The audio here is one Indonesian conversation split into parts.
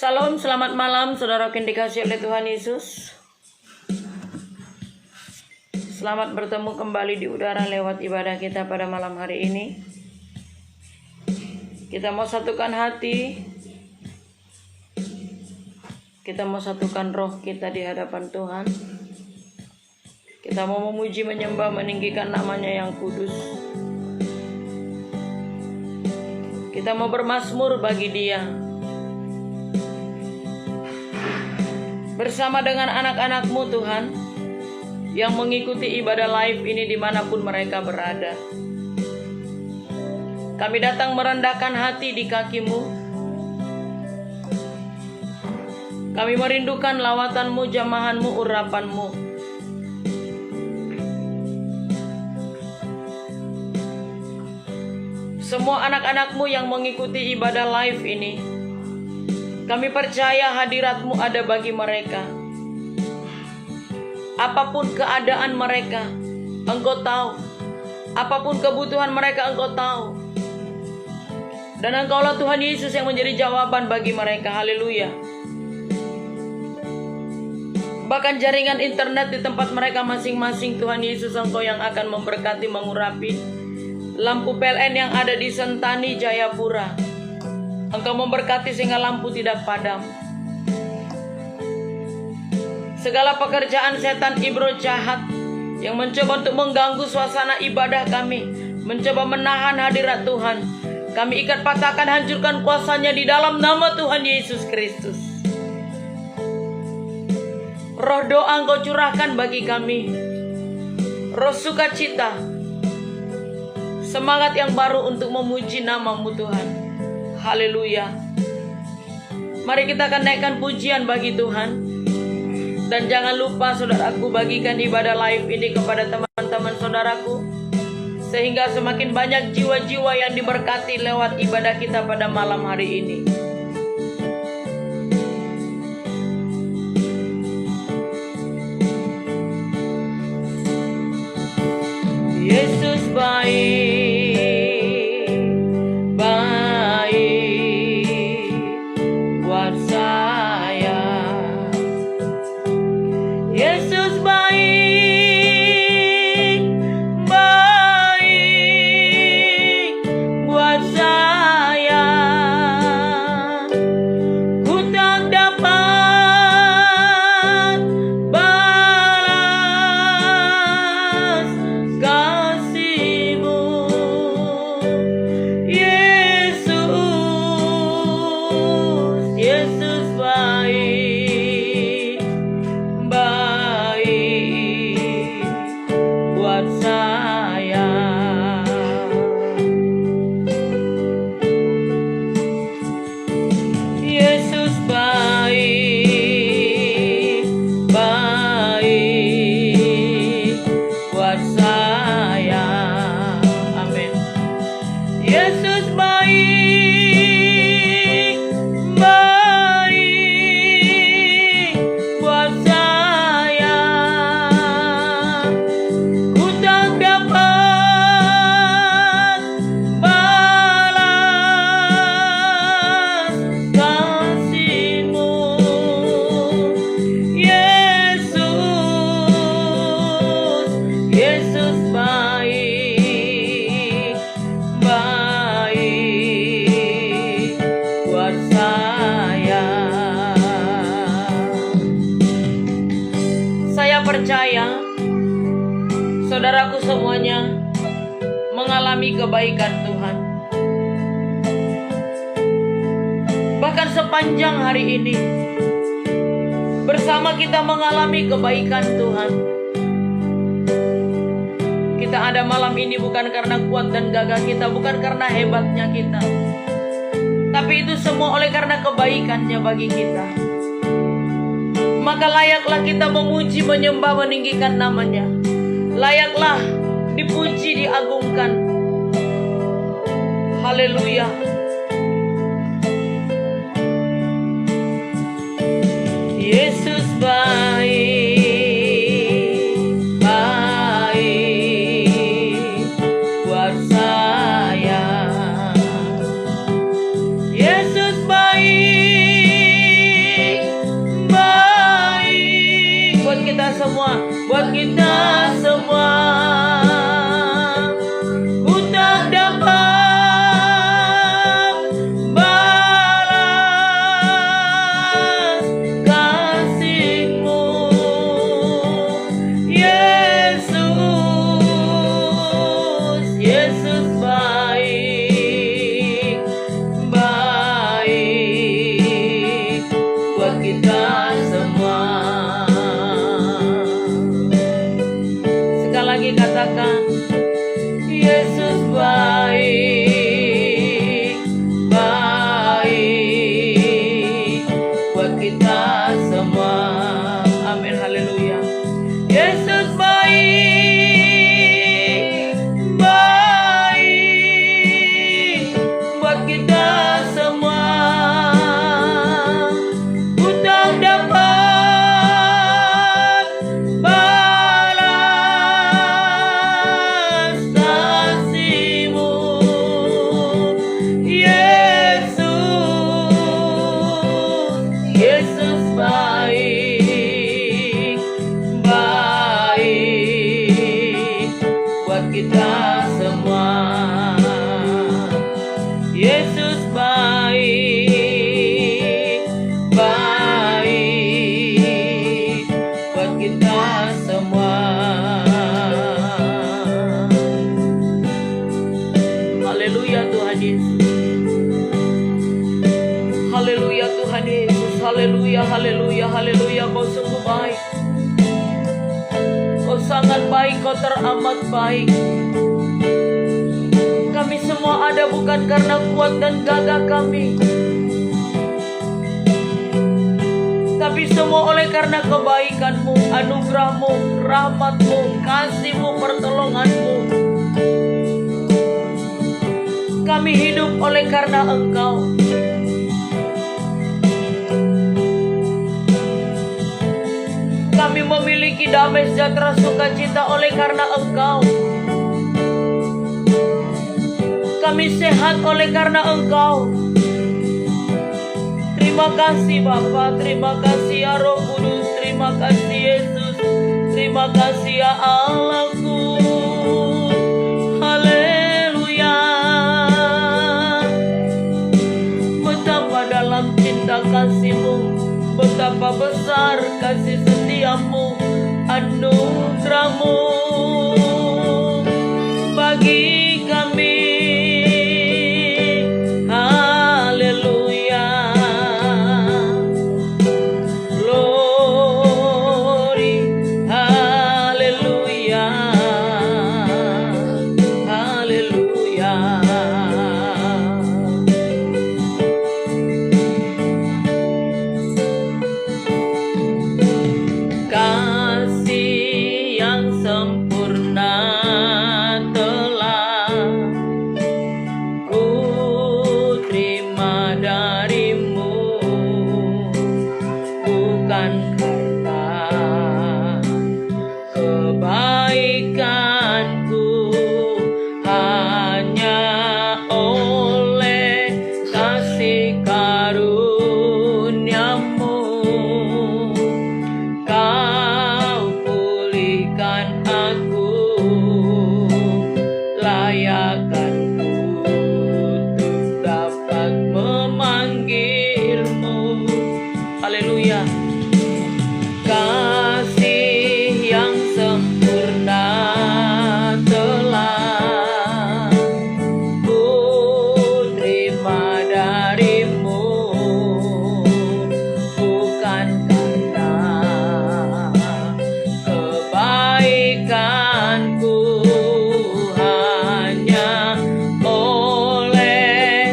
Salam, selamat malam saudara yang dikasihi oleh Tuhan Yesus. Selamat bertemu kembali di udara lewat ibadah kita pada malam hari ini. Kita mau satukan hati, kita mau satukan roh kita di hadapan Tuhan. Kita mau memuji, menyembah, meninggikan namanya yang kudus. Kita mau bermazmur bagi Dia. Bersama dengan anak-anak-Mu Tuhan, yang mengikuti ibadah live ini dimanapun mereka berada. Kami datang merendahkan hati di kaki-Mu. Kami merindukan lawatan-Mu, jamahan-Mu, urapan-Mu. Semua anak-anak-Mu yang mengikuti ibadah live ini, kami percaya hadirat-Mu ada bagi mereka. Apapun keadaan mereka, Engkau tahu. Apapun kebutuhan mereka, Engkau tahu. Dan Engkaulah Tuhan Yesus yang menjadi jawaban bagi mereka. Haleluya. Bahkan jaringan internet di tempat mereka masing-masing, Tuhan Yesus, Engkau yang akan memberkati, mengurapi. Lampu PLN yang ada di Sentani, Jayapura, Engkau memberkati sehingga lampu tidak padam. Segala pekerjaan setan ibro jahat yang mencoba untuk mengganggu suasana ibadah kami, mencoba menahan hadirat Tuhan, kami ikat, patahkan, hancurkan kuasanya di dalam nama Tuhan Yesus Kristus. Roh doa Engkau curahkan bagi kami, roh sukacita, semangat yang baru untuk memuji nama-Mu Tuhan. Haleluya. Mari kita akan naikkan pujian bagi Tuhan. Dan jangan lupa saudaraku, bagikan ibadah live ini kepada teman-teman saudaraku, sehingga semakin banyak jiwa-jiwa yang diberkati lewat ibadah kita pada malam hari ini. Yesus baik, baik buat saya. Yesus baik, baik buat saya. Ku tak dapat balas kasih-Mu. Yesus, Yesus baik, baik buat saya. Yesus baik, baik buat saya. Amin. Yesus baik, baik buat saya. Ku tak dapat balas kasih-Mu. Yesus, Yesus baik, baik buat saya. Saya percaya saudaraku semuanya mengalami kebaikan Tuhan. Bahkan sepanjang hari ini bersama kita mengalami kebaikan Tuhan. Kita ada malam ini bukan karena kuat dan gagah kita, bukan karena hebatnya kita, tapi itu semua oleh karena kebaikannya bagi kita. Maka layaklah kita memuji, menyembah, meninggikan namanya. Layaklah dipuji, diagungkan. Haleluya. Yesus baik, baik buat saya. Yesus baik, semua, buat kita semua. Ku tak dapat balas kasih-Mu, Yesus. Yesus baik, baik buat kita semua. Sekali lagi katakan, Yesus baik, baik buat kita semua. Amin, haleluya. Yesus baik, baik buat kita semua. Ku tak dapat balas kasih-Mu, Yesus. Yesus baik, baik buat kita semua. Yesus baik, baik buat kita semua. Haleluya Tuhan Yesus. Haleluya Tuhan Yesus. Haleluya, haleluya, haleluya. Kau sungguh baik. Kau sangat baik, Kau teramat baik. Kami semua ada bukan karena kuat dan gagah kami, tapi semua oleh karena kebaikan-Mu, anugerah-Mu, rahmat-Mu, kasih-Mu, pertolongan-Mu. Kami hidup oleh karena Engkau. Kami memiliki damai sejahtera sukacita oleh karena Engkau. Kami sehat oleh karena Engkau. Terima kasih Bapa, terima kasih ya Roh Kudus, terima kasih Yesus, terima kasih ya Allahku. Haleluya. Betapa dalam cinta kasih-Mu, betapa besar kasih setia-Mu, anugerah-Mu bagi kami.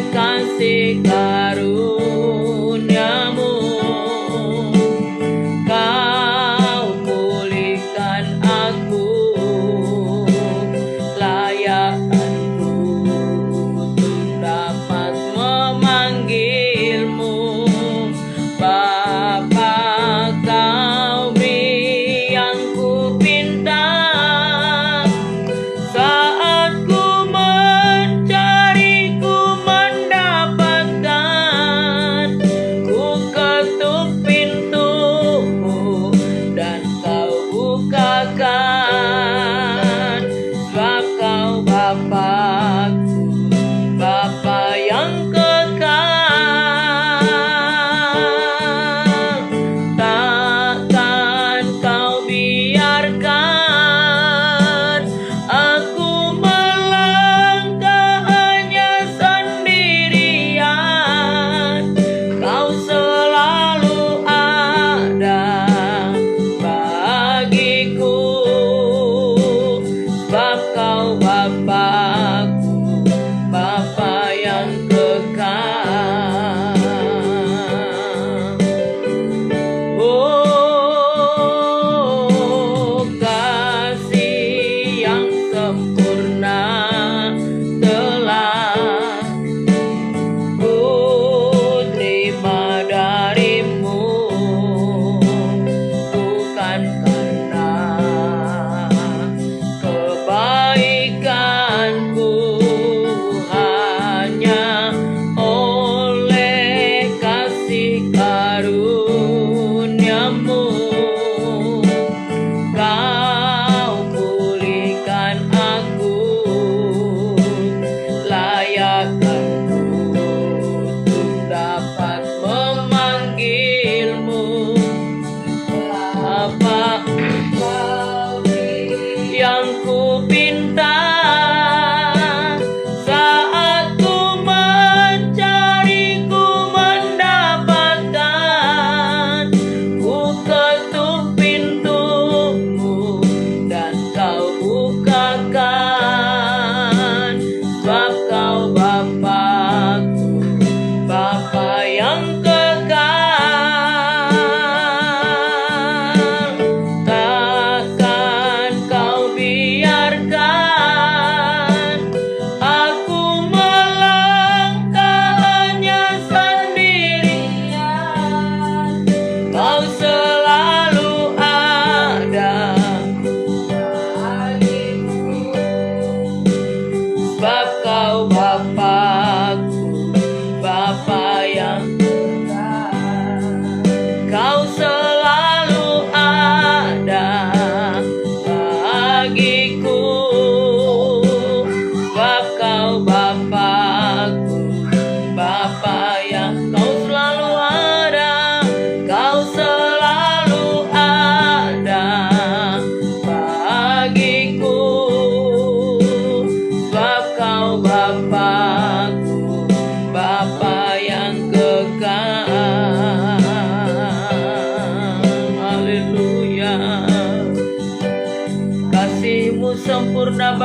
kasih karuniamu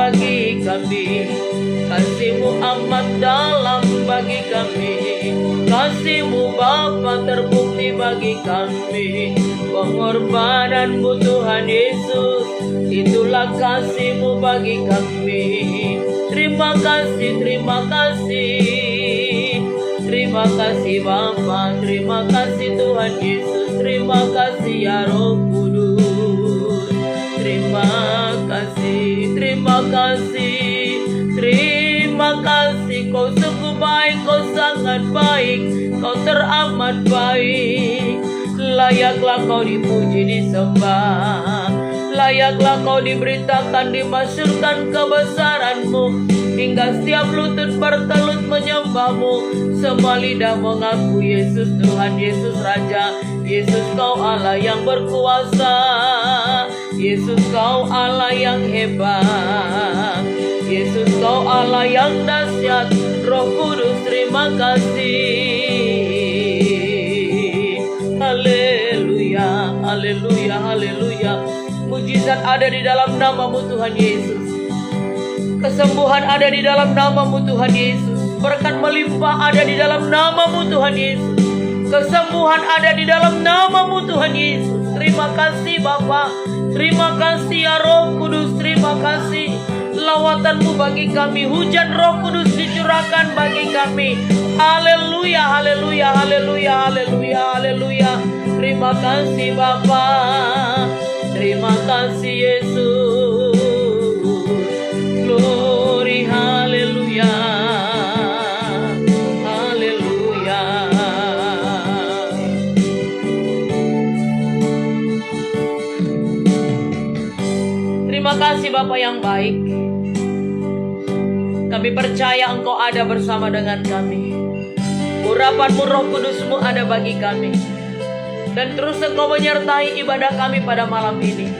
bagi kami. Kasih-Mu amat dalam bagi kami. Kasih-Mu Bapa terbukti bagi kami. Pengorbanan-Mu Tuhan Yesus, itulah kasih-Mu bagi kami. Terima kasih, terima kasih. Terima kasih Bapa, terima kasih Tuhan Yesus, terima kasih ya Roh Kudus. Terima kasih, terima kasih, terima kasih. Kau sungguh baik, Kau sangat baik, Kau teramat baik. Layaklah Kau dipuji, disembah. Layaklah Kau diberitakan, dimasyurkan kebesaran-Mu. Hingga setiap lutut bertelut menyembah-Mu. Semua lidah mengaku Yesus Tuhan, Yesus Raja. Yesus Kau Allah yang berkuasa. Yesus Kau Allah yang hebat. Yesus Kau Allah yang dahsyat. Roh Kudus terima kasih. Haleluya, haleluya, haleluya. Mujizat ada di dalam nama-Mu Tuhan Yesus. Kesembuhan ada di dalam nama-Mu Tuhan Yesus. Berkat melimpah ada di dalam nama-Mu Tuhan Yesus. Kesembuhan ada di dalam nama-Mu Tuhan Yesus. Terima kasih Bapa. Terima kasih ya Roh Kudus. Terima kasih. Lawatan-Mu bagi kami. Hujan Roh Kudus dicurahkan bagi kami. Haleluya, haleluya, haleluya, haleluya, haleluya. Terima kasih Bapa. Terima kasih Yesus. Glory, haleluya, haleluya. Terima kasih Bapa yang baik. Kami percaya Engkau ada bersama dengan kami. Urapan-Mu, Roh Kudus-Mu ada bagi kami. Dan terus Engkau menyertai ibadah kami pada malam ini.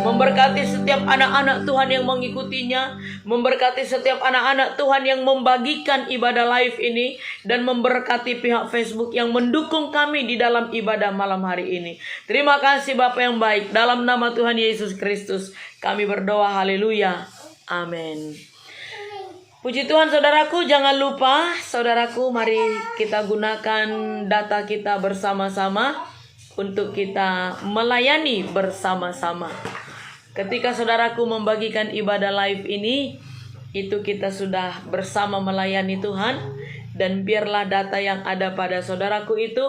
Memberkati setiap anak-anak Tuhan yang mengikutinya. Memberkati setiap anak-anak Tuhan yang membagikan ibadah live ini. Dan memberkati pihak Facebook yang mendukung kami di dalam ibadah malam hari ini. Terima kasih Bapa yang baik. Dalam nama Tuhan Yesus Kristus kami berdoa, haleluya, amin. Puji Tuhan saudaraku, jangan lupa saudaraku, mari kita gunakan data kita bersama-sama untuk kita melayani bersama-sama. Ketika saudaraku membagikan ibadah live ini, itu kita sudah bersama melayani Tuhan. Dan biarlah data yang ada pada saudaraku itu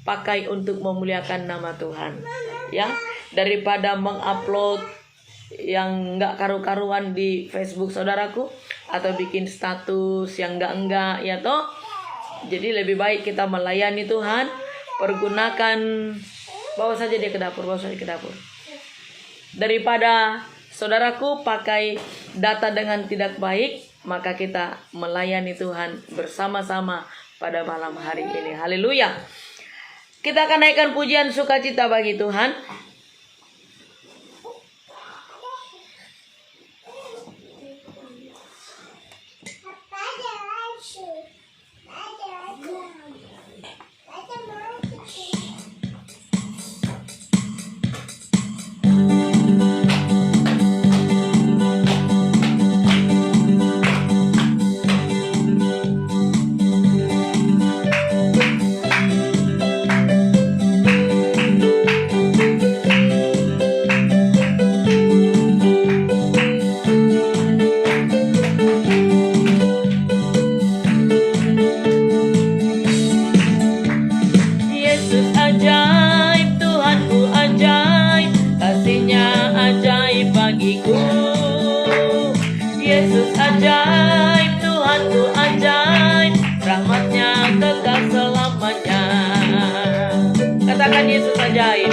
pakai untuk memuliakan nama Tuhan, ya. Daripada mengupload yang enggak karu-karuan di Facebook saudaraku, atau bikin status yang enggak ya toh. Jadi lebih baik kita melayani Tuhan. Pergunakan, bawa saja dia ke dapur, bawa saja ke dapur. Daripada saudaraku pakai data dengan tidak baik, maka kita melayani Tuhan bersama-sama pada malam hari ini. Haleluya. Kita akan naikkan pujian sukacita bagi Tuhan. Katakan Yesus ajaib.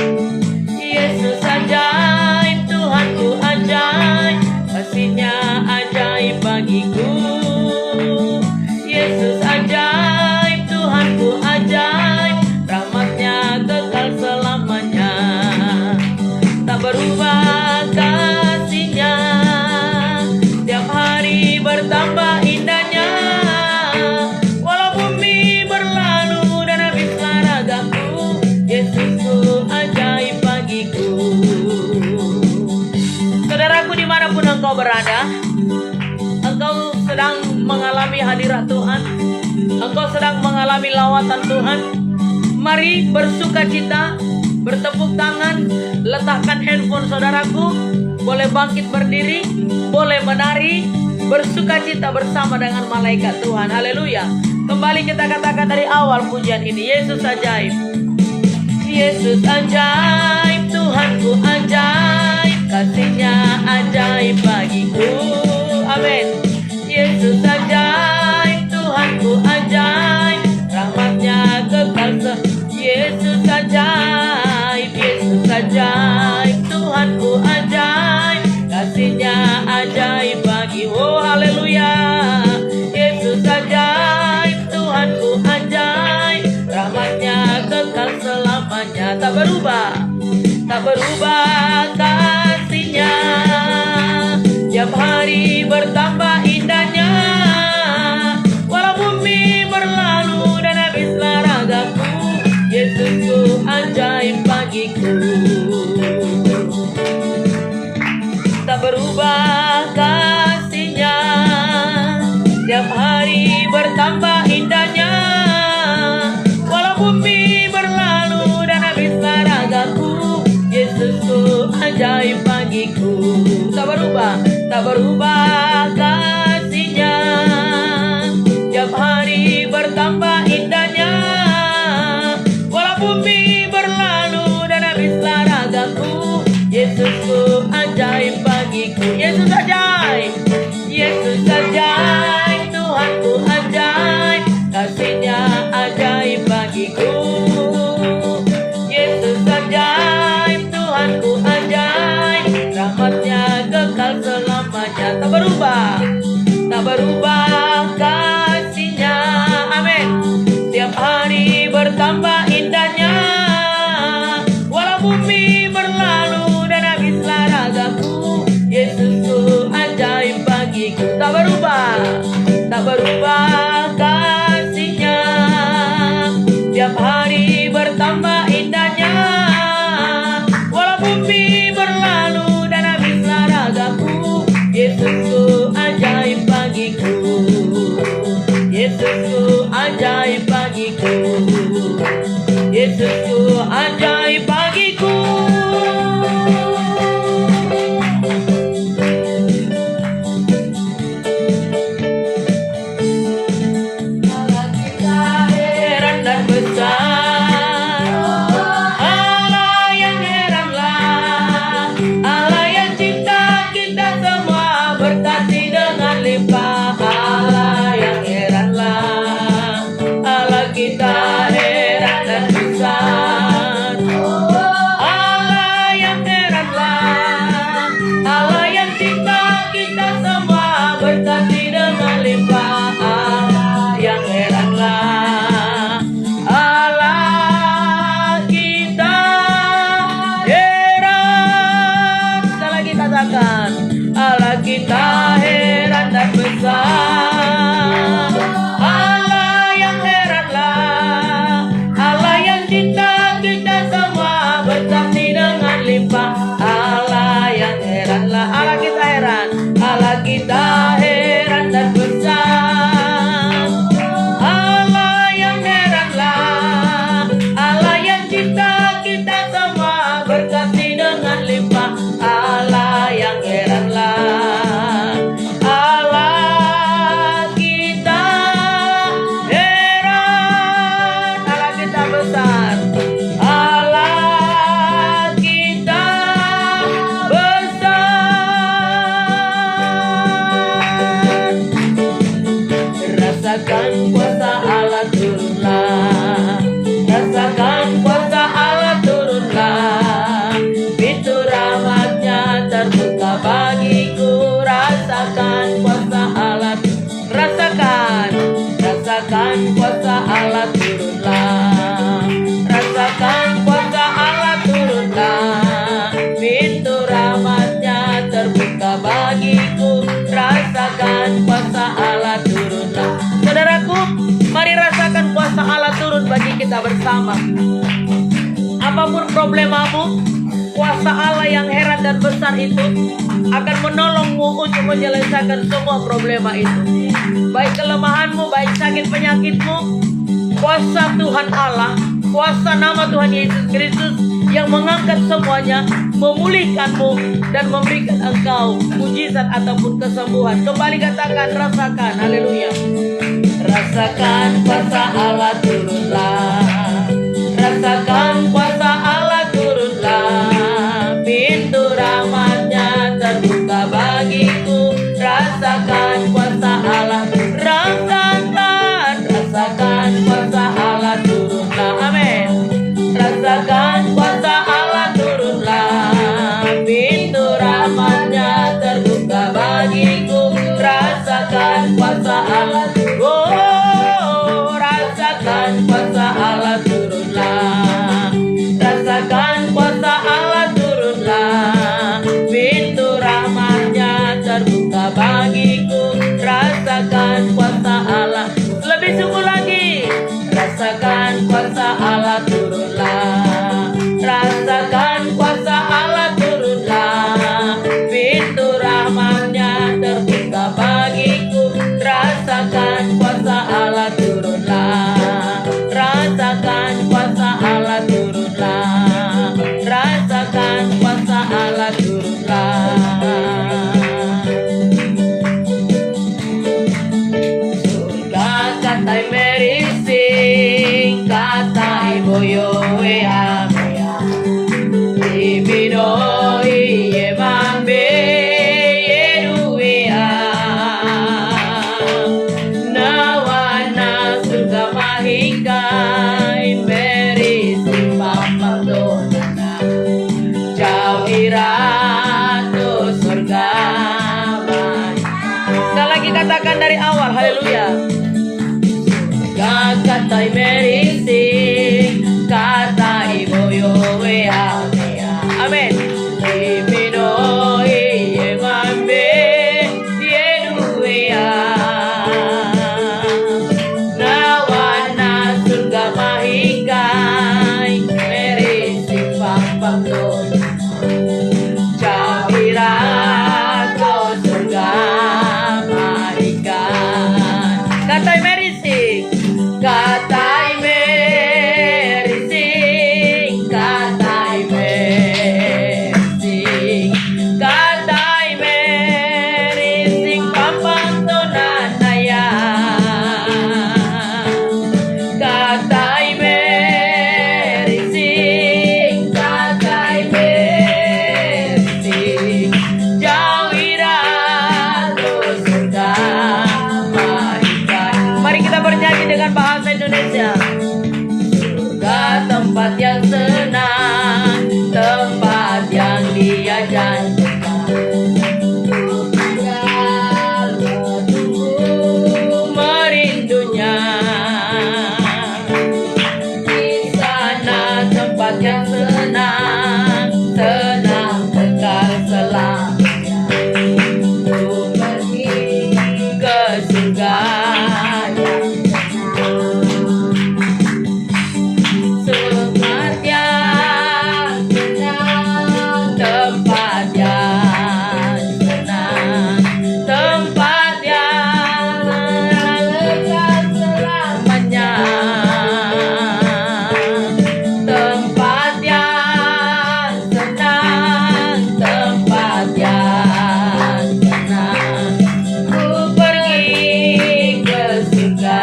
Yesus ajaib, Tuhanku ajaib, kasih-Nya ajaib bagiku. Yesus ajaib, Tuhanku ajaib, rahmat-Nya kekal selamanya. Tak berubah kasih-Nya, tiap hari bertambah indahnya. Walau bumi berlalu dan habislah ragaku, Yesusku ajaib bagiku. Saudaraku dimanapun engkau berada, mengalami hadirat Tuhan, engkau sedang mengalami lawatan Tuhan, mari bersukacita, bertepuk tangan, letakkan handphone saudaraku, boleh bangkit berdiri, boleh menari, bersukacita bersama dengan malaikat Tuhan. Haleluya. Kembali kita katakan dari awal pujian ini, Yesus ajaib. Yesus ajaib, Tuhanku ajaib, kasih-Nya ajaib bagiku. Amin. Yesus ajaib, Tuhanku ajaib, rahmat-Nya kekal. Yesus ajaib, Yesus ajaib, Tuhanku ajaib, kasih-Nya ajaib bagi. Oh haleluya. Yesus ajaib, Tuhanku ajaib, rahmat-Nya kekal selamanya. Tak berubah, tak berubah kasih-Nya, tiap hari bertambah indahnya. Walau bumi berlalu dan habislah ragaku, Yesusku ajaib bagiku. Tak berubah kasih-Nya, tiap hari bertambah indahnya. Walau bumi berlalu dan habislah ragaku, Yesusku ajaib bagiku. Tak berubah, tak berubah kasih-Nya, tiap hari bertambah indahnya. Walau bumi berlalu dan habislah ragaku, Yesusku ajaib bagiku. Yesus ajaib, Yesus ajaib, Tuhanku ajaib, kasih-Nya ajaib bagiku. Yesus ajaib, Tuhanku ajaib, rahmat-Nya kekal selamanya. Tak berubah, tak berubah kasih-Nya. Amin. Tiap hari bertambah indahnya. Walau bumi berlalu dan habislah ragaku, Yesusku ajaib bagiku. Tak berubah, tak berubah kasih-Nya, tiap hari bertambah indahnya. Walau bumi berlalu dan habislah ragaku, Yesusku ajaib bagiku. Yesusku ajaib bagiku. Yesusku ajaib bagiku. Allah kita heran dan besar, Allah yang heranlah, Allah yang cinta kita semua, berkati dengan limpah. Allah yang heranlah, Allah kita heran dan besar, Allah yang heranlah, Allah yang cinta kita semua, berkati dengan limpah. Allah yang heranlah, Allah kita heran. Sekali lagi katakan, Allah kita heran dan besar, Allah yang heranlah, Allah yang cinta kita semua, berkati dengan limpah. Allah yang heranlah, Allah kita heran, Allah kita heran dan besar, Allah yang heranlah, Allah yang cinta kita semua, berkati dengan limpah. Allah yang heranlah, Allah kita heran, Allah kita besar, Allah kita besar. Rasakan kuasa Allah turunlah, rasakan kuasa Allah turunlah, pintu rahmat-Nya terbuka bagiku. Rasakan kuasa Allah, rasakan, rasakan kuasa Allah turunlah, rasakan kuasa Allah turunlah, pintu rahmat-Nya terbuka bagiku. Rasakan kuasa Allah turunlah. Saudaraku, mari rasakan kuasa Allah turun bagi kita bersama. Apapun problemamu, kuasa Allah yang heran dan besar itu akan menolongmu untuk menyelesaikan semua problema itu. baik kelemahanmu, baik sakit penyakitmu, kuasa Tuhan Allah, kuasa nama Tuhan Yesus Kristus yang mengangkat semuanya, memulihkanmu dan memberikan engkau mujizat ataupun kesembuhan. Kembali katakan, rasakan, haleluya. Rasakan kuasa Allah turunlah, rasakan kuasa Allah turunlah, pintu rahmatnya terbuka bagiku. Rasakan kuasa Allah, rasakan kuasa Allah turunlah, amin. Rasakan kuasa Allah turunlah, pintu rahmatnya terbuka bagiku. Rasakan kuasa Allah, oh, rasakan kuasa Allah turunlah, rasakan kuasa Allah turunlah, pintu rahmatnya terbuka bagiku. Rasakan kuasa Allah, lebih sungguh lagi. Rasakan kuasa Allah turunlah, rasakan kuasa Allah turunlah, pintu rahmatnya terbuka bagiku. Rasakan kuasa Allah turunlah, rasakan kuasa Allah turunlah, rasakan kuasa Allah turunlah. Surga katai merising, katai boyowe amea, ibino iye mambe yeruea, nawana surga mahikai merising pampardonana, jauhirato surga mahikai. Sekali lagi katakan dari awal, haleluya. Katai merising, katai boyowe amea, amin. Ibino iye mambe yeruea, nawana surga mahikai merising pampardonana, jauhirato surga mahikai. Katai merising, katai merising, katai merising, katai merising pampardonana ya, katai merising, katai merising, jauhirato surga mahikai. Mari kita bernyanyi dengan bahasa Indonesia. Surga tempat yang senang, tempat yang Dia janjikan. Tinggal menunggu merindunya. Di sana tempat yang senang, senang kekal selamanya. Ku pergi ke surga yang tempat yang senang, tempat yang senang, tempat yang kekal selamanya, tempat yang senang, tempat yang senang. Ku pergi ke surga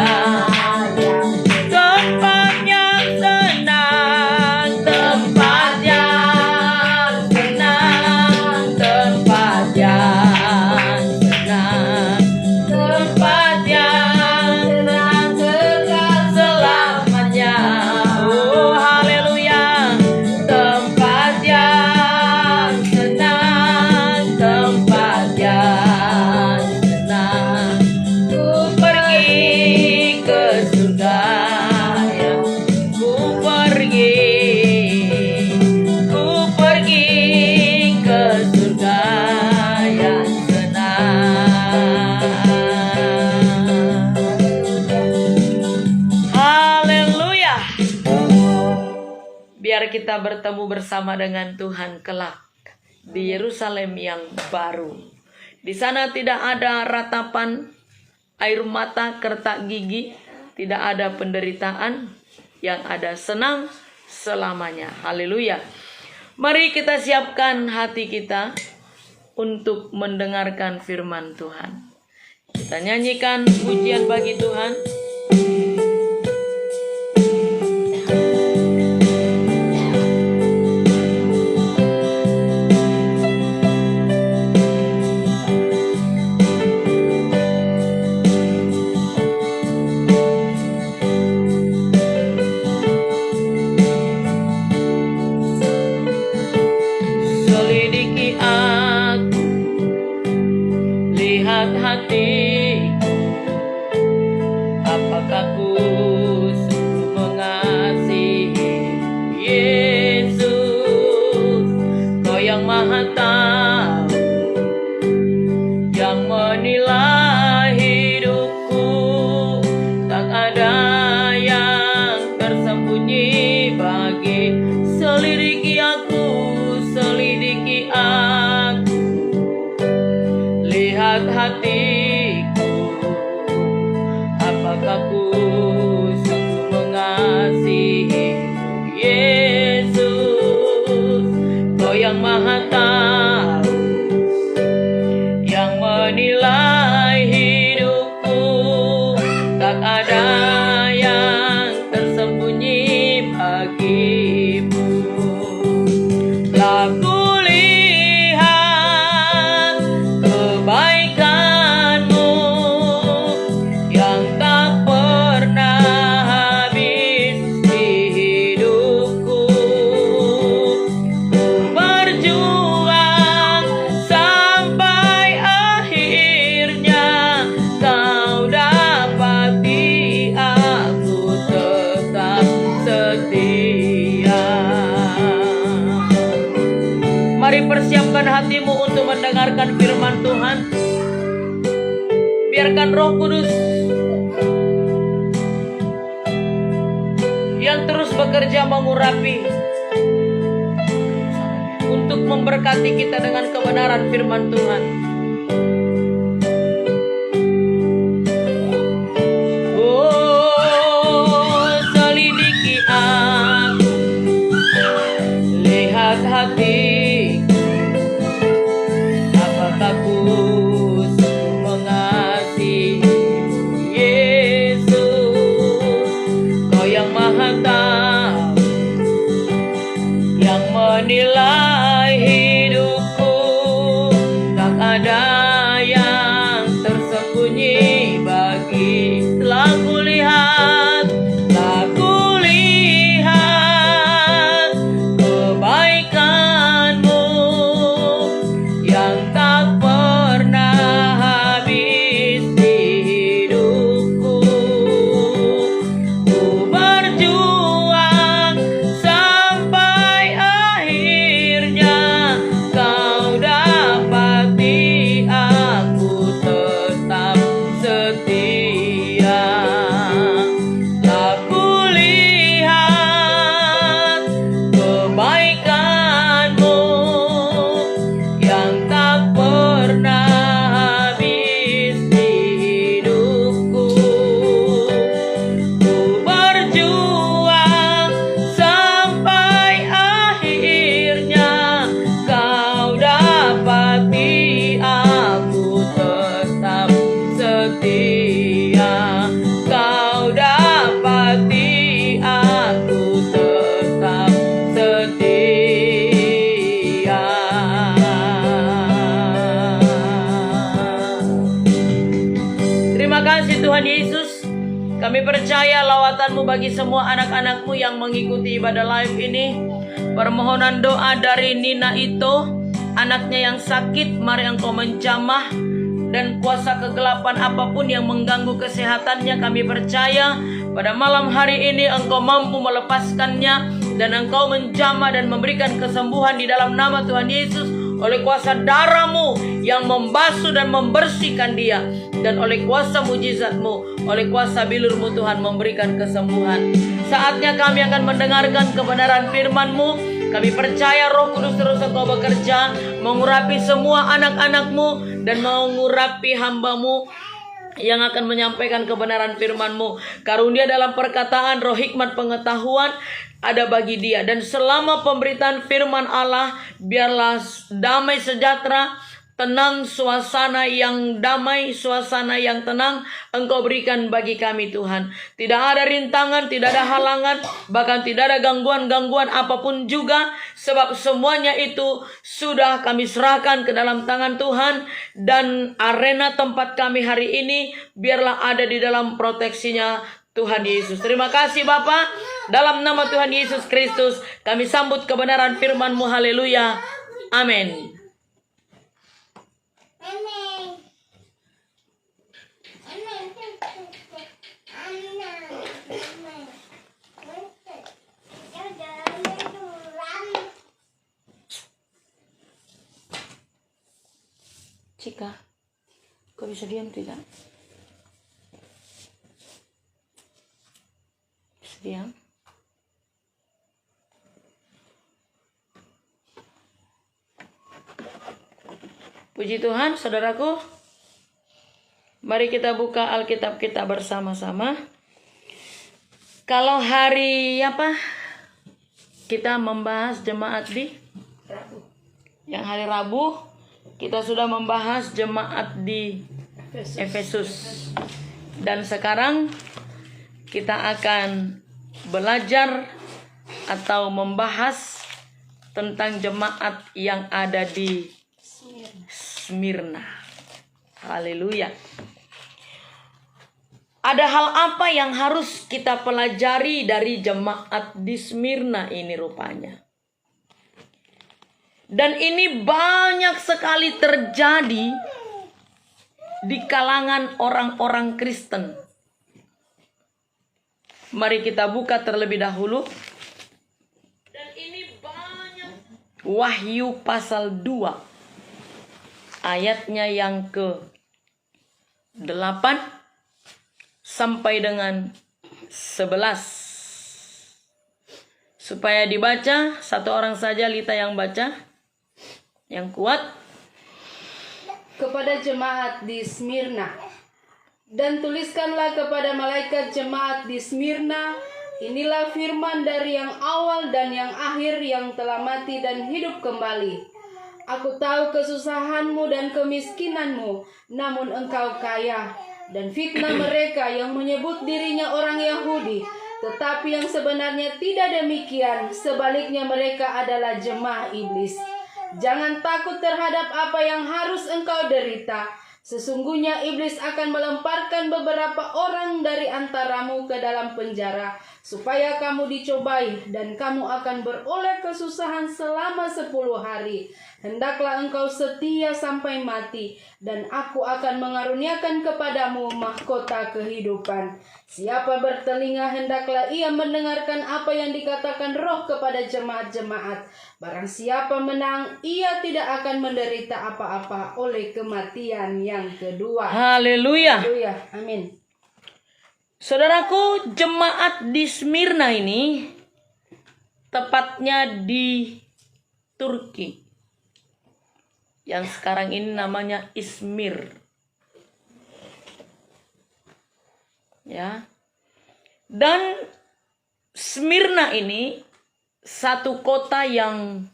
yang tempat yang senang, tempat yang senang, tempat yang senang, tempat yang senang kekal selamanya. Oh haleluya. Tempat yang senang, tempat yang senang. Ku pergi ke surga yang ku pergi ke surga yang senang. Haleluya. Biar kita bertemu bersama dengan Tuhan kelak di Yerusalem yang baru. Di sana tidak ada ratapan, air mata, kertak gigi, tidak ada penderitaan, yang ada senang selamanya. Haleluya. Mari kita siapkan hati kita untuk mendengarkan firman Tuhan. Kita nyanyikan pujian bagi Tuhan. Hatiku, apakah ku sungguh mengasihi Yesus? Kau yang maha tahu, yang menilai hidupku, tak ada yang tersembunyi bagi. Selidiki aku, lihat hatiku, apakah ku sungguh mengasihi Yesus? Kau yang maha tahu, yang menilai hidupku, tak ada yang tersembunyi bagimu. Lagu persiapkan hatimu untuk mendengarkan firman Tuhan. Biarkan Roh Kudus yang terus bekerja mengurapi untuk memberkati kita dengan kebenaran firman Tuhan. Oh, selidiki aku, lihat hati, aku mengasihi Yesus. Kau yang maha tahu, yang menilai hidupku, tak ada yang tersembunyi bagi. Telah kulihat kebaikanmu yang tak pernah habis di hidupku. Ku berjuang sampai akhirnya, kau dapati aku tetap setia. Aku lihat kebaikanmu yang tak pernah habis di hidupku. Ku berjuang sampai akhirnya, kau dapati aku tetap setia. Kau dapati aku tetap setia. Terima kasih Tuhan Yesus. Kami percaya lawatan-Mu bagi semua anak-anak-Mu yang mengikuti ibadah live ini. Permohonan doa dari Nina Ito, anaknya yang sakit, mari Engkau menjamah, dan kuasa kegelapan apapun yang mengganggu kesehatannya, kami percaya pada malam hari ini Engkau mampu melepaskannya, dan Engkau menjamah dan memberikan kesembuhan di dalam nama Tuhan Yesus, oleh kuasa darah-Mu yang membasuh dan membersihkan dia, dan oleh kuasa mujizat-Mu, oleh kuasa bilur-Mu Tuhan memberikan kesembuhan. Saatnya kami akan mendengarkan kebenaran firman-Mu. Kami percaya Roh Kudus terus Engkau bekerja, mengurapi semua anak-anak-Mu dan mengurapi hamba-Mu yang akan menyampaikan kebenaran firman-Mu. Karunia dalam perkataan, roh hikmat pengetahuan ada bagi dia. Dan selama pemberitaan firman Allah, biarlah damai sejahtera, tenang, suasana yang damai, suasana yang tenang Engkau berikan bagi kami Tuhan. Tidak ada rintangan, tidak ada halangan, bahkan tidak ada gangguan-gangguan apapun juga. Sebab semuanya itu sudah kami serahkan ke dalam tangan Tuhan. Dan arena tempat kami hari ini biarlah ada di dalam proteksinya Tuhan Yesus. Terima kasih Bapa. Dalam nama Tuhan Yesus Kristus kami sambut kebenaran firman-Mu. Haleluya. Amin. Cika, kau bisa diam tidak? Bisa diam? Puji Tuhan, saudaraku. Mari kita buka Alkitab kita bersama-sama. Kalau hari apa? Kita membahas jemaat di Rabu. Yang hari Rabu kita sudah membahas jemaat di Efesus. Dan sekarang kita akan belajar atau membahas tentang jemaat yang ada di Smyrna. Haleluya. Ada hal apa yang harus kita pelajari dari jemaat di Smyrna ini rupanya? Dan ini banyak sekali terjadi di kalangan orang-orang Kristen. Mari kita buka terlebih dahulu. Dan ini banyak. Wahyu pasal 2. Ayatnya yang ke-8 sampai dengan 11. Supaya dibaca, satu orang saja Lita yang baca. Yang kuat. Kepada jemaat di Smyrna. Dan tuliskanlah kepada malaikat jemaat di Smyrna, inilah firman dari yang awal dan yang akhir, yang telah mati dan hidup kembali. Aku tahu kesusahanmu dan kemiskinanmu, namun engkau kaya. Dan fitnah mereka yang menyebut dirinya orang Yahudi, tetapi yang sebenarnya tidak demikian. Sebaliknya mereka adalah jemaah iblis. Jangan takut terhadap apa yang harus engkau derita. Sesungguhnya iblis akan melemparkan beberapa orang dari antaramu ke dalam penjara, supaya kamu dicobai, dan kamu akan beroleh kesusahan selama 10 hari. Hendaklah engkau setia sampai mati, dan aku akan mengaruniakan kepadamu mahkota kehidupan. Siapa bertelinga, hendaklah ia mendengarkan apa yang dikatakan Roh kepada jemaat-jemaat. Barang siapa menang, ia tidak akan menderita apa-apa oleh kematian yang kedua. Haleluya. Haleluya. Amin. Saudaraku, jemaat di Smyrna ini tepatnya di Turki, yang sekarang ini namanya Izmir. Ya. Dan Smyrna ini satu kota yang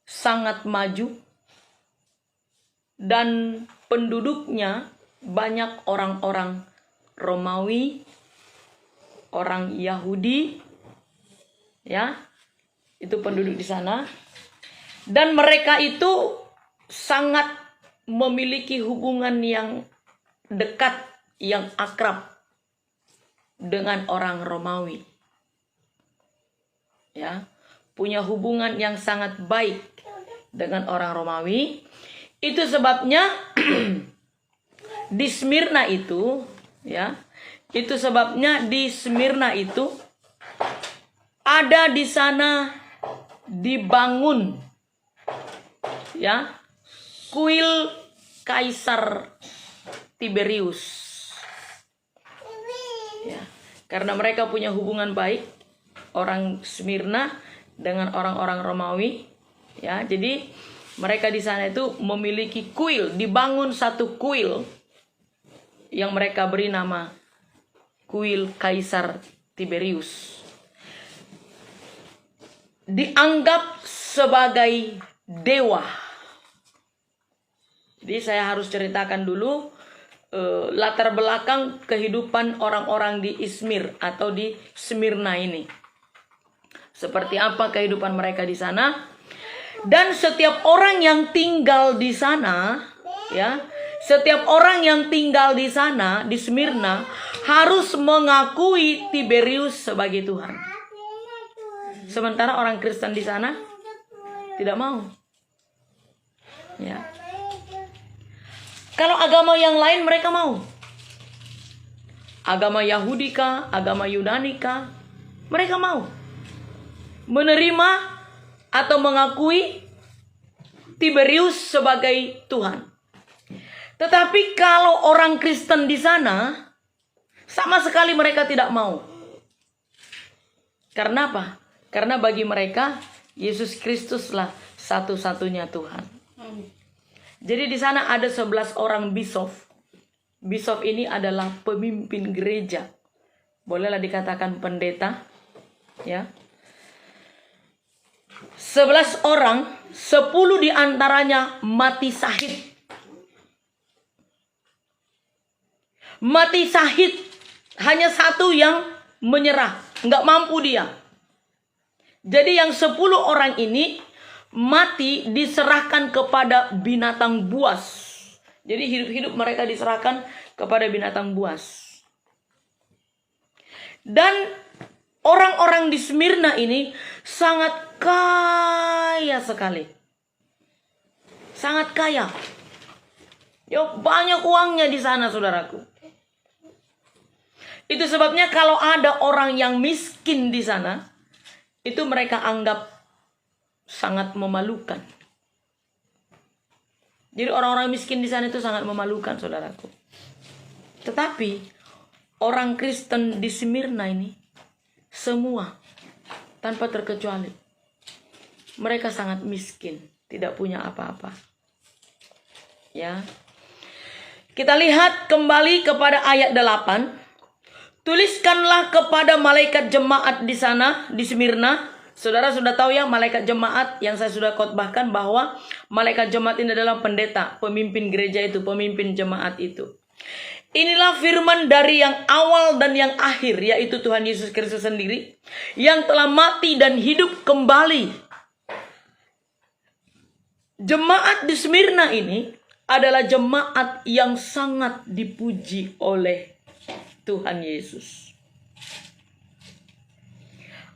sangat maju dan penduduknya banyak orang-orang Romawi, orang Yahudi, ya, itu penduduk di sana. Dan mereka itu sangat memiliki hubungan yang dekat, yang akrab dengan orang Romawi. Ya, punya hubungan yang sangat baik dengan orang Romawi. Itu sebabnya di Smyrna itu, ya, itu sebabnya di Smyrna itu ada di sana dibangun, ya, kuil Kaisar Tiberius. Ya, karena mereka punya hubungan baik orang Smyrna dengan orang-orang Romawi, ya. Jadi mereka di sana itu memiliki kuil, dibangun satu kuil yang mereka beri nama kuil Kaisar Tiberius. Dianggap sebagai dewa. Jadi saya harus ceritakan dulu latar belakang kehidupan orang-orang di Izmir atau di Smyrna ini. Seperti apa kehidupan mereka di sana. Dan setiap orang yang tinggal di sana, ya, setiap orang yang tinggal di sana di Smyrna harus mengakui Tiberius sebagai Tuhan. Sementara orang Kristen di sana tidak mau. Ya. Kalau agama yang lain mereka mau. Agama Yahudi kah, agama Yunani kah, mereka mau menerima atau mengakui Tiberius sebagai Tuhan. Tetapi kalau orang Kristen di sana, sama sekali mereka tidak mau. Karena apa? Karena bagi mereka Yesus Kristuslah satu-satunya Tuhan. Jadi di sana ada 11 orang bishop. Bishop ini adalah pemimpin gereja. Bolehlah dikatakan pendeta, ya. 11 orang, 10 diantaranya mati syahid. Mati syahid, hanya satu yang menyerah, nggak mampu dia. Jadi yang 10 orang ini mati diserahkan kepada binatang buas. Jadi hidup-hidup mereka diserahkan kepada binatang buas. Dan orang-orang di Smyrna ini sangat kaya sekali. Sangat kaya. Ya, banyak uangnya di sana, saudaraku. Itu sebabnya kalau ada orang yang miskin di sana, itu mereka anggap sangat memalukan. Jadi orang-orang miskin di sana itu sangat memalukan, saudaraku. Tetapi orang Kristen di Smyrna ini semua tanpa terkecuali mereka sangat miskin, tidak punya apa-apa. Ya. Kita lihat kembali kepada ayat 8. Tuliskanlah kepada malaikat jemaat di sana, di Smyrna. Saudara sudah tahu ya, malaikat jemaat yang saya sudah khotbahkan bahwa malaikat jemaat ini adalah pendeta, pemimpin gereja itu, pemimpin jemaat itu. Inilah firman dari yang awal dan yang akhir, yaitu Tuhan Yesus Kristus sendiri, yang telah mati dan hidup kembali. Jemaat di Smyrna ini adalah jemaat yang sangat dipuji oleh Tuhan Yesus.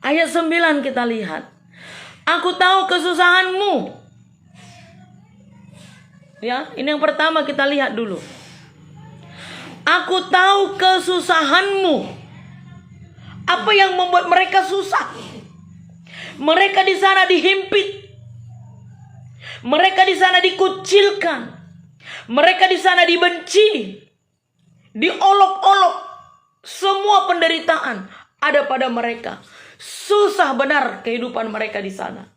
Ayat 9 kita lihat. Aku tahu kesusahanmu. Ya, ini yang pertama kita lihat dulu. Aku tahu kesusahanmu. Apa yang membuat mereka susah? Mereka di sana dihimpit. Mereka di sana dikucilkan. Mereka di sana dibenci. Diolok-olok. Semua penderitaan ada pada mereka. Susah benar kehidupan mereka di sana.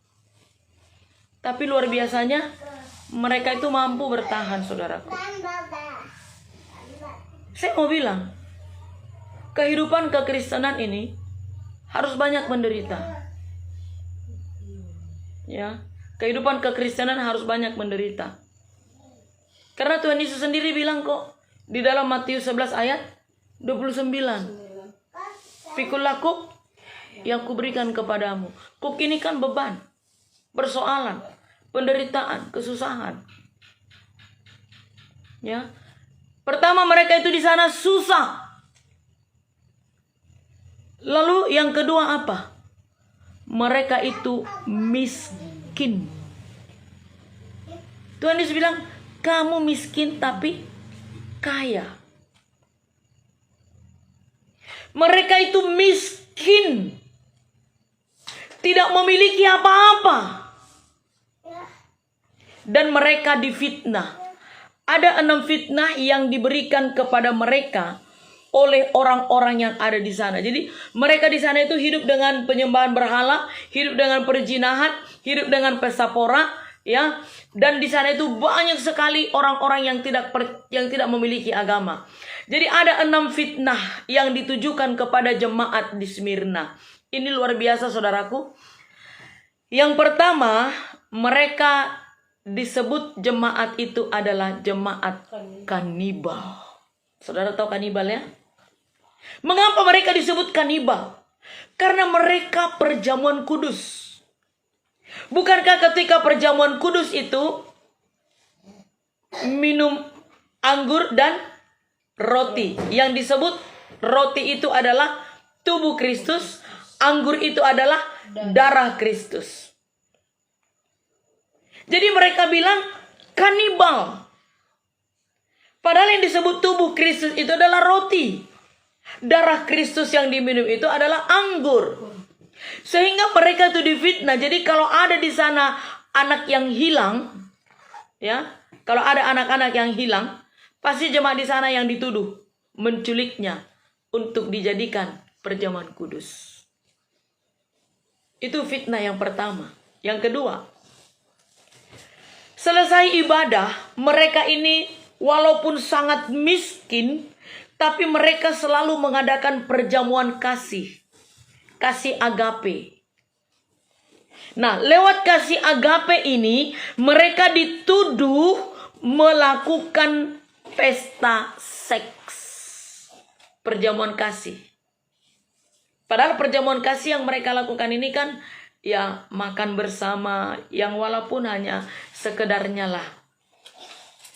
Tapi luar biasanya mereka itu mampu bertahan, saudaraku. Saya mau bilang, kehidupan kekristenan ini harus banyak menderita. Ya, kehidupan kekristenan harus banyak menderita. Karena Tuhan Yesus sendiri bilang kok di dalam Matius 11 ayat 29. Pikul laku yang kuberikan kepadamu. Kuk ini kan beban, persoalan, penderitaan, kesusahan. Ya. Pertama mereka itu di sana susah. Lalu yang kedua apa? Mereka itu miskin. Tuhan Yesus bilang, kamu miskin tapi kaya. Mereka itu miskin. Tidak memiliki apa-apa. Dan mereka difitnah. Ada 6 fitnah yang diberikan kepada mereka oleh orang-orang yang ada di sana. Jadi mereka di sana itu hidup dengan penyembahan berhala, hidup dengan perzinahan, hidup dengan pesta pora, ya. Dan di sana itu banyak sekali orang-orang yang tidak memiliki agama. Jadi ada 6 fitnah yang ditujukan kepada jemaat di Smyrna. Ini luar biasa saudaraku. Yang pertama, mereka disebut jemaat itu adalah jemaat kanibal. Saudara tahu kanibal ya? Mengapa mereka disebut kanibal? Karena mereka perjamuan kudus. Bukankah ketika perjamuan kudus itu minum anggur dan roti? Yang disebut roti itu adalah tubuh Kristus, anggur itu adalah darah Kristus. Jadi mereka bilang kanibal. Padahal yang disebut tubuh Kristus itu adalah roti. Darah Kristus yang diminum itu adalah anggur. Sehingga mereka itu difitnah. Jadi kalau ada di sana anak yang hilang, ya, kalau ada anak-anak yang hilang, pasti jemaat di sana yang dituduh menculiknya untuk dijadikan perjamuan kudus. Itu fitnah yang pertama. Yang kedua, selesai ibadah, mereka ini walaupun sangat miskin, tapi mereka selalu mengadakan perjamuan kasih. Kasih agape. Nah, lewat kasih agape ini, mereka dituduh melakukan pesta seks. Perjamuan kasih. Padahal perjamuan kasih yang mereka lakukan ini kan ya makan bersama, yang walaupun hanya sekedarnya lah.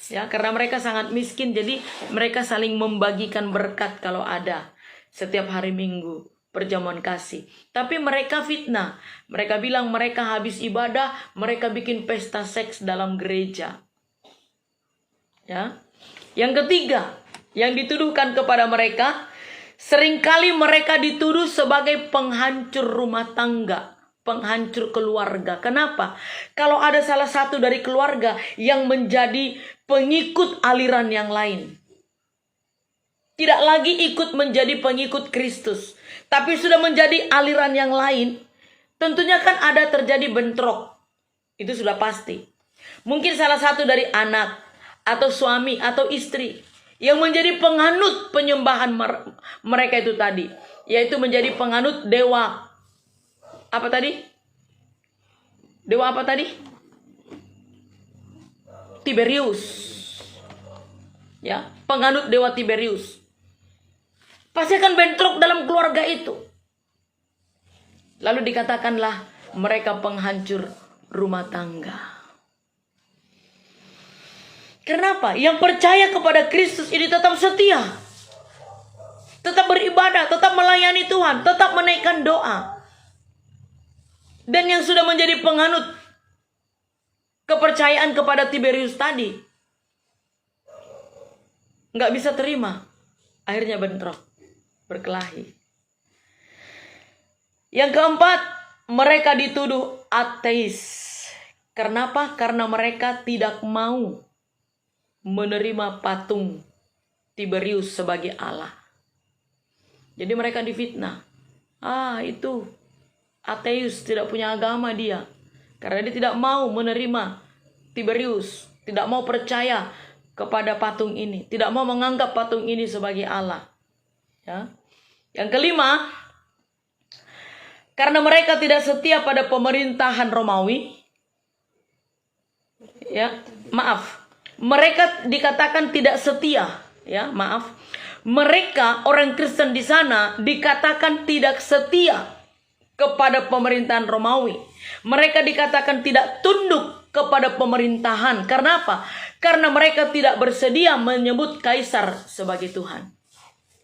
Ya, karena mereka sangat miskin, jadi mereka saling membagikan berkat kalau ada setiap hari Minggu perjamuan kasih. Tapi mereka fitnah. Mereka bilang mereka habis ibadah, mereka bikin pesta seks dalam gereja. Ya. Yang ketiga, yang dituduhkan kepada mereka, seringkali mereka dituduh sebagai penghancur rumah tangga, penghancur keluarga. Kenapa? Kalau ada salah satu dari keluarga yang menjadi pengikut aliran yang lain, tidak lagi ikut menjadi pengikut Kristus, tapi sudah menjadi aliran yang lain, tentunya kan ada terjadi bentrok. Itu sudah pasti. Mungkin salah satu dari anak atau suami atau istri yang menjadi penganut penyembahan mereka itu tadi, yaitu menjadi penganut dewa. Apa tadi? Dewa apa tadi? Tiberius. Ya, penganut dewa Tiberius. Pasti akan bentrok dalam keluarga itu. Lalu dikatakanlah mereka penghancur rumah tangga. Kenapa? Yang percaya kepada Kristus ini tetap setia, tetap beribadah, tetap melayani Tuhan, tetap menaikkan doa. Dan yang sudah menjadi penganut kepercayaan kepada Tiberius tadi nggak bisa terima, akhirnya bentrok, berkelahi. Yang keempat, mereka dituduh ateis. Kenapa? Karena mereka tidak mau menerima patung Tiberius sebagai Allah. Jadi mereka difitnah. Itu ateis, tidak punya agama dia. Karena dia tidak mau menerima Tiberius, tidak mau percaya kepada patung ini, tidak mau menganggap patung ini sebagai Allah. Ya. Yang kelima, karena mereka tidak setia pada pemerintahan Romawi. Ya, maaf. Mereka dikatakan tidak setia, ya, maaf. Mereka orang Kristen di sana dikatakan tidak setia kepada pemerintahan Romawi. Mereka dikatakan tidak tunduk kepada pemerintahan. Karena apa? Karena mereka tidak bersedia menyebut kaisar sebagai Tuhan.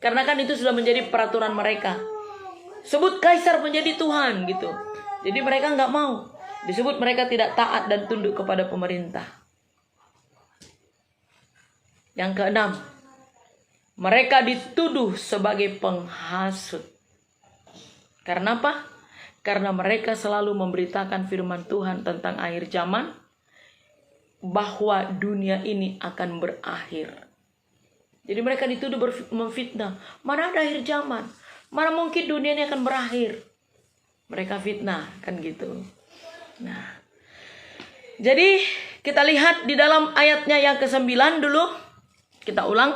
Karena kan itu sudah menjadi peraturan mereka. Sebut kaisar menjadi Tuhan gitu. Jadi mereka nggak mau disebut mereka tidak taat dan tunduk kepada pemerintah. Yang keenam, mereka dituduh sebagai penghasut. Karena apa? Karena mereka selalu memberitakan firman Tuhan tentang akhir zaman, bahwa dunia ini akan berakhir. Jadi mereka dituduh memfitnah. Mana ada akhir zaman? Mana mungkin dunia ini akan berakhir? Mereka fitnah, kan gitu. Nah, jadi kita lihat di dalam ayatnya yang ke-9 dulu. Kita ulang.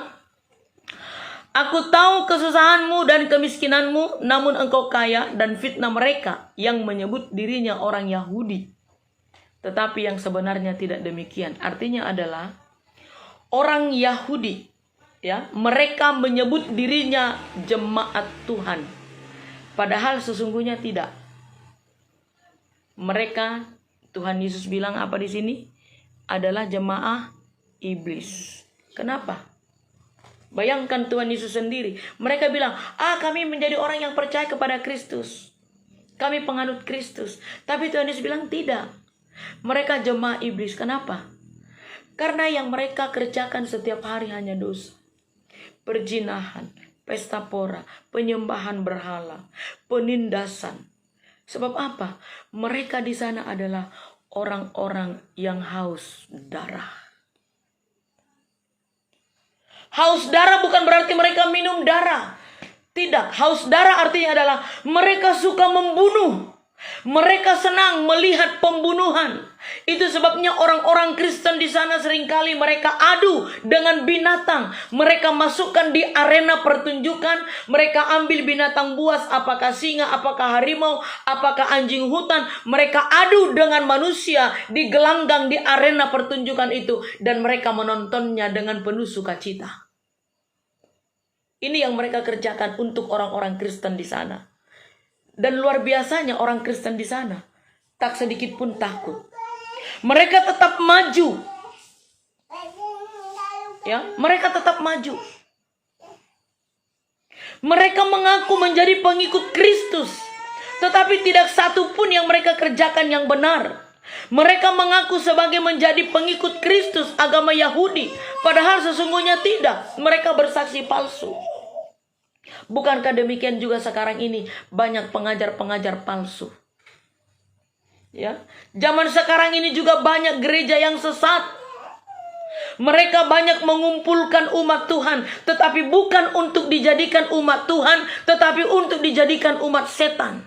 Aku tahu kesusahanmu dan kemiskinanmu, namun engkau kaya, dan fitnah mereka yang menyebut dirinya orang Yahudi. Tetapi yang sebenarnya tidak demikian. Artinya adalah orang Yahudi, ya, mereka menyebut dirinya jemaat Tuhan. Padahal sesungguhnya tidak. Mereka, Tuhan Yesus bilang apa di sini? Adalah jemaah iblis. Kenapa? Bayangkan Tuhan Yesus sendiri. Mereka bilang, kami menjadi orang yang percaya kepada Kristus. Kami penganut Kristus. Tapi Tuhan Yesus bilang tidak. Mereka jemaah iblis. Kenapa? Karena yang mereka kerjakan setiap hari hanya dosa. Perzinahan, pesta pora, penyembahan berhala, penindasan. Sebab apa? Mereka di sana adalah orang-orang yang haus darah. Haus darah bukan berarti mereka minum darah. Tidak, haus darah artinya adalah mereka suka membunuh. Mereka senang melihat pembunuhan. Itu sebabnya orang-orang Kristen di sana seringkali mereka adu dengan binatang. Mereka masukkan di arena pertunjukan. Mereka ambil binatang buas, apakah singa, apakah harimau, apakah anjing hutan. Mereka adu dengan manusia di gelanggang di arena pertunjukan itu. Dan mereka menontonnya dengan penuh sukacita. Ini yang mereka kerjakan untuk orang-orang Kristen di sana. Dan luar biasanya orang Kristen di sana tak sedikit pun takut. Mereka tetap maju. Ya, mereka tetap maju. Mereka mengaku menjadi pengikut Kristus, tetapi tidak satu pun yang mereka kerjakan yang benar. Mereka mengaku sebagai menjadi pengikut Kristus agama Yahudi, padahal sesungguhnya tidak. Mereka bersaksi palsu. Bukankah demikian juga sekarang ini banyak pengajar-pengajar palsu? Ya, zaman sekarang ini juga banyak gereja yang sesat. Mereka banyak mengumpulkan umat Tuhan, tetapi bukan untuk dijadikan umat Tuhan, tetapi untuk dijadikan umat setan.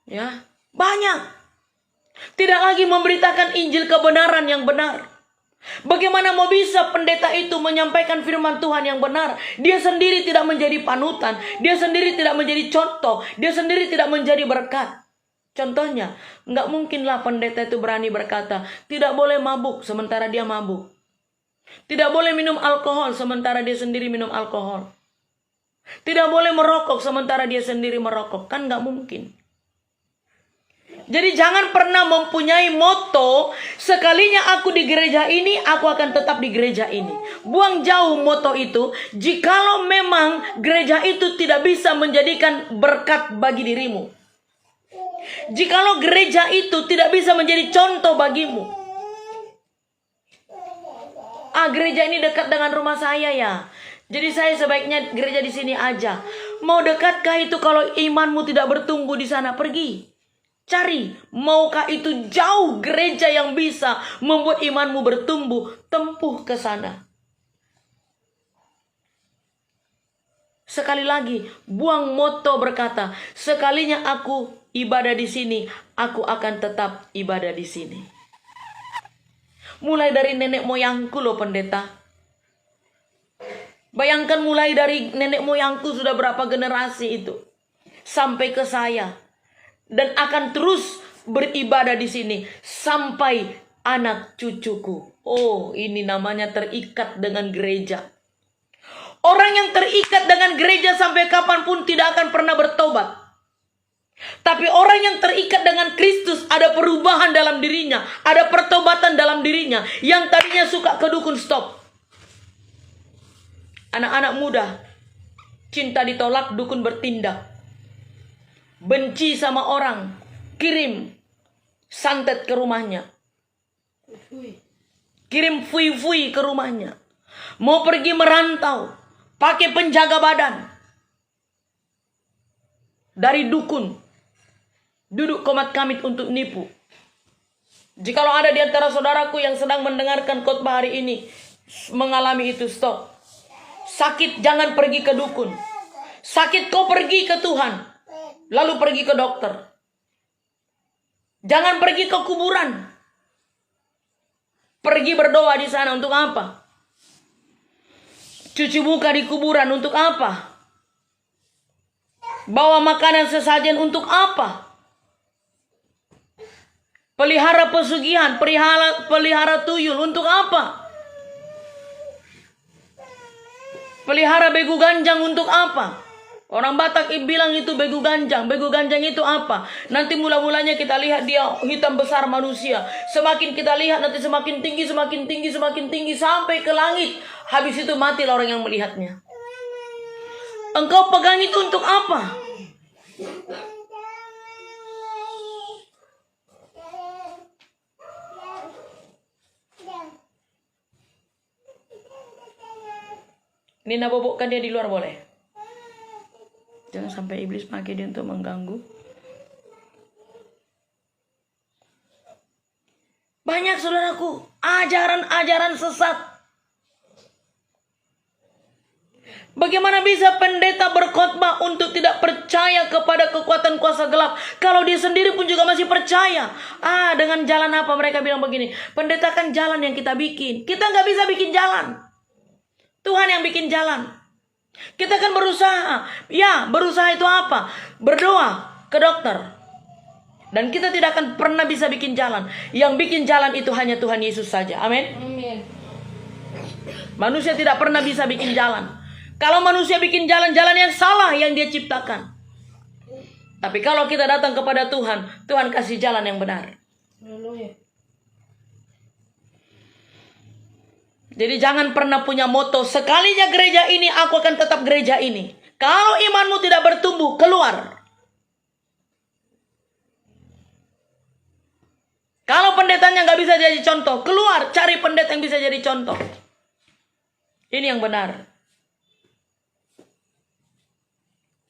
Ya, banyak. Tidak lagi memberitakan Injil kebenaran yang benar. Bagaimana mau bisa pendeta itu menyampaikan firman Tuhan yang benar? Dia sendiri tidak menjadi panutan. Dia sendiri tidak menjadi contoh. Dia sendiri tidak menjadi berkat. Contohnya, nggak mungkinlah pendeta itu berani berkata, tidak boleh mabuk sementara dia mabuk. Tidak boleh minum alkohol sementara dia sendiri minum alkohol. Tidak boleh merokok sementara dia sendiri merokok. Kan nggak mungkin. Jadi jangan pernah mempunyai moto, sekalinya aku di gereja ini, aku akan tetap di gereja ini. Buang jauh moto itu. Jikalau memang gereja itu tidak bisa menjadikan berkat bagi dirimu. Jikalau gereja itu tidak bisa menjadi contoh bagimu. Gereja ini dekat dengan rumah saya ya. Jadi saya sebaiknya gereja di sini aja. Mau dekatkah itu kalau imanmu tidak bertumbuh di sana? Pergi. Cari, maukah itu jauh gereja yang bisa membuat imanmu bertumbuh, tempuh ke sana. Sekali lagi, buang moto berkata, sekalinya aku ibadah di sini, aku akan tetap ibadah di sini. Mulai dari nenek moyangku loh pendeta. Bayangkan mulai dari nenek moyangku sudah berapa generasi itu. Sampai ke saya. Dan akan terus beribadah di sini sampai anak cucuku. Oh, ini namanya terikat dengan gereja. Orang yang terikat dengan gereja sampai kapanpun tidak akan pernah bertobat. Tapi orang yang terikat dengan Kristus, ada perubahan dalam dirinya, ada pertobatan dalam dirinya. Yang tadinya suka ke dukun, stop. Anak-anak muda, cinta ditolak, dukun bertindak. Benci sama orang, kirim santet ke rumahnya. Kirim fui-fui ke rumahnya. Mau pergi merantau, pakai penjaga badan. Dari dukun. Duduk komat kamit untuk nipu. Jikalau ada di antara saudaraku yang sedang mendengarkan khotbah hari ini mengalami itu, stop. Sakit jangan pergi ke dukun. Sakit kau pergi ke Tuhan. Lalu pergi ke dokter. Jangan pergi ke kuburan. Pergi berdoa di sana untuk apa? Cuci muka di kuburan untuk apa? Bawa makanan sesajen untuk apa? Pelihara pesugihan, pelihara tuyul untuk apa? Pelihara begu ganjang untuk apa? Orang Batak bilang itu begu ganjang. Begu ganjang itu apa? Nanti mula-mulanya kita lihat dia hitam besar manusia. Semakin kita lihat nanti semakin tinggi, semakin tinggi, semakin tinggi sampai ke langit. Habis itu matilah orang yang melihatnya. Engkau pegang itu untuk apa? Nina bobokkan dia di luar boleh. Jangan sampai iblis pakai dia untuk mengganggu. Banyak saudaraku, ajaran-ajaran sesat. Bagaimana bisa pendeta berkhotbah untuk tidak percaya kepada kekuatan kuasa gelap, kalau dia sendiri pun juga masih percaya? Dengan jalan apa mereka bilang begini? Pendeta kan jalan yang kita bikin. Kita nggak bisa bikin jalan. Tuhan yang bikin jalan. Kita kan berusaha. Ya, berusaha itu apa? Berdoa ke dokter. Dan kita tidak akan pernah bisa bikin jalan. Yang bikin jalan itu hanya Tuhan Yesus saja. Amin. Amin. Manusia tidak pernah bisa bikin jalan. Kalau manusia bikin jalan-jalan yang salah yang dia ciptakan. Tapi kalau kita datang kepada Tuhan, Tuhan kasih jalan yang benar. Haleluya. Jadi jangan pernah punya moto, sekalinya gereja ini, aku akan tetap gereja ini. Kalau imanmu tidak bertumbuh, keluar. Kalau pendetanya nggak bisa jadi contoh, keluar, cari pendeta yang bisa jadi contoh. Ini yang benar.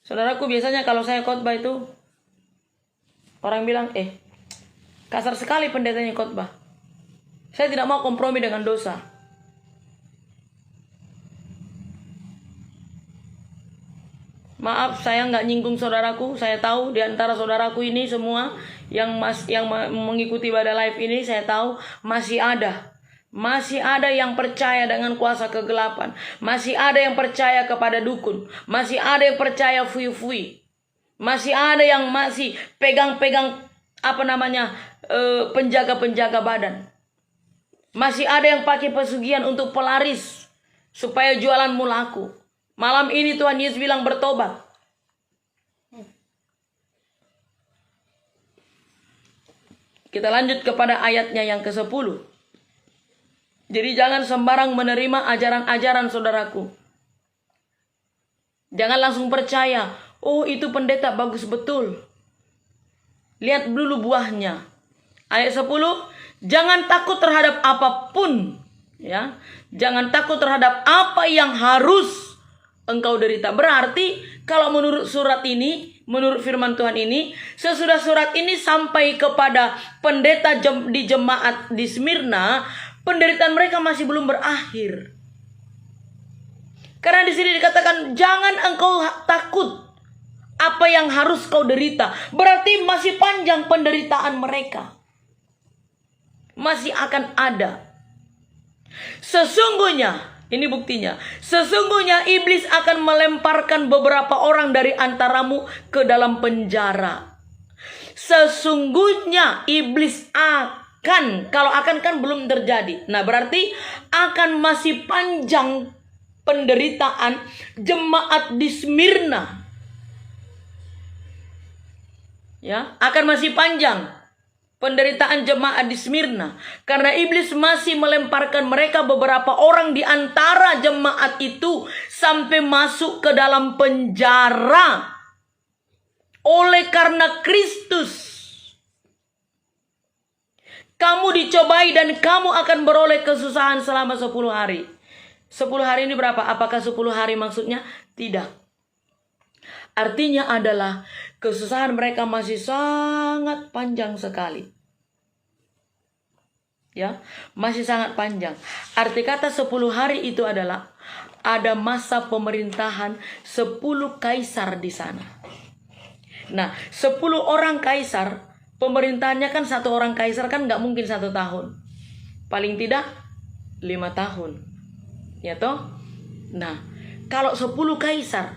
Saudaraku, biasanya kalau saya khotbah itu, orang bilang, kasar sekali pendetanya khotbah. Saya tidak mau kompromi dengan dosa. Maaf, saya nggak nyinggung saudaraku. Saya tahu di antara saudaraku ini semua yang mengikuti ibadah live ini, saya tahu masih ada yang percaya dengan kuasa kegelapan. Masih ada yang percaya kepada dukun. Masih ada yang percaya fui-fui. Masih ada yang masih pegang-pegang penjaga-penjaga badan. Masih ada yang pakai pesugihan untuk pelaris supaya jualanmu laku. Malam ini Tuhan Yesus bilang bertobat. Kita lanjut kepada ayatnya yang ke-10. Jadi jangan sembarang menerima ajaran-ajaran saudaraku. Jangan langsung percaya, itu pendeta bagus betul. Lihat dulu buahnya. Ayat 10, jangan takut terhadap apapun. Ya, jangan takut terhadap apa yang harus engkau derita. Berarti kalau menurut surat ini, menurut firman Tuhan ini, sesudah surat ini sampai kepada pendeta di jemaat di Smyrna, penderitaan mereka masih belum berakhir. Karena di sini dikatakan jangan engkau takut apa yang harus kau derita. Berarti masih panjang penderitaan mereka. Masih akan ada. Sesungguhnya, ini buktinya. Sesungguhnya iblis akan melemparkan beberapa orang dari antaramu ke dalam penjara. Sesungguhnya iblis akan, kalau akan kan belum terjadi. Nah, berarti akan masih panjang penderitaan jemaat di Smyrna. Ya, akan masih panjang penderitaan jemaat di Smyrna. Karena iblis masih melemparkan mereka beberapa orang di antara jemaat itu sampai masuk ke dalam penjara. Oleh karena Kristus. Kamu dicobai dan kamu akan beroleh kesusahan selama 10 hari. 10 hari ini berapa? Apakah 10 hari maksudnya? Tidak. Artinya adalah kesusahan mereka masih sangat panjang sekali. Ya, masih sangat panjang. Arti kata 10 hari itu adalah ada masa pemerintahan 10 kaisar di sana. Nah, 10 orang kaisar, pemerintahannya kan satu orang kaisar kan nggak mungkin 1 tahun. Paling tidak 5 tahun. Ya toh? Nah, kalau 10 kaisar,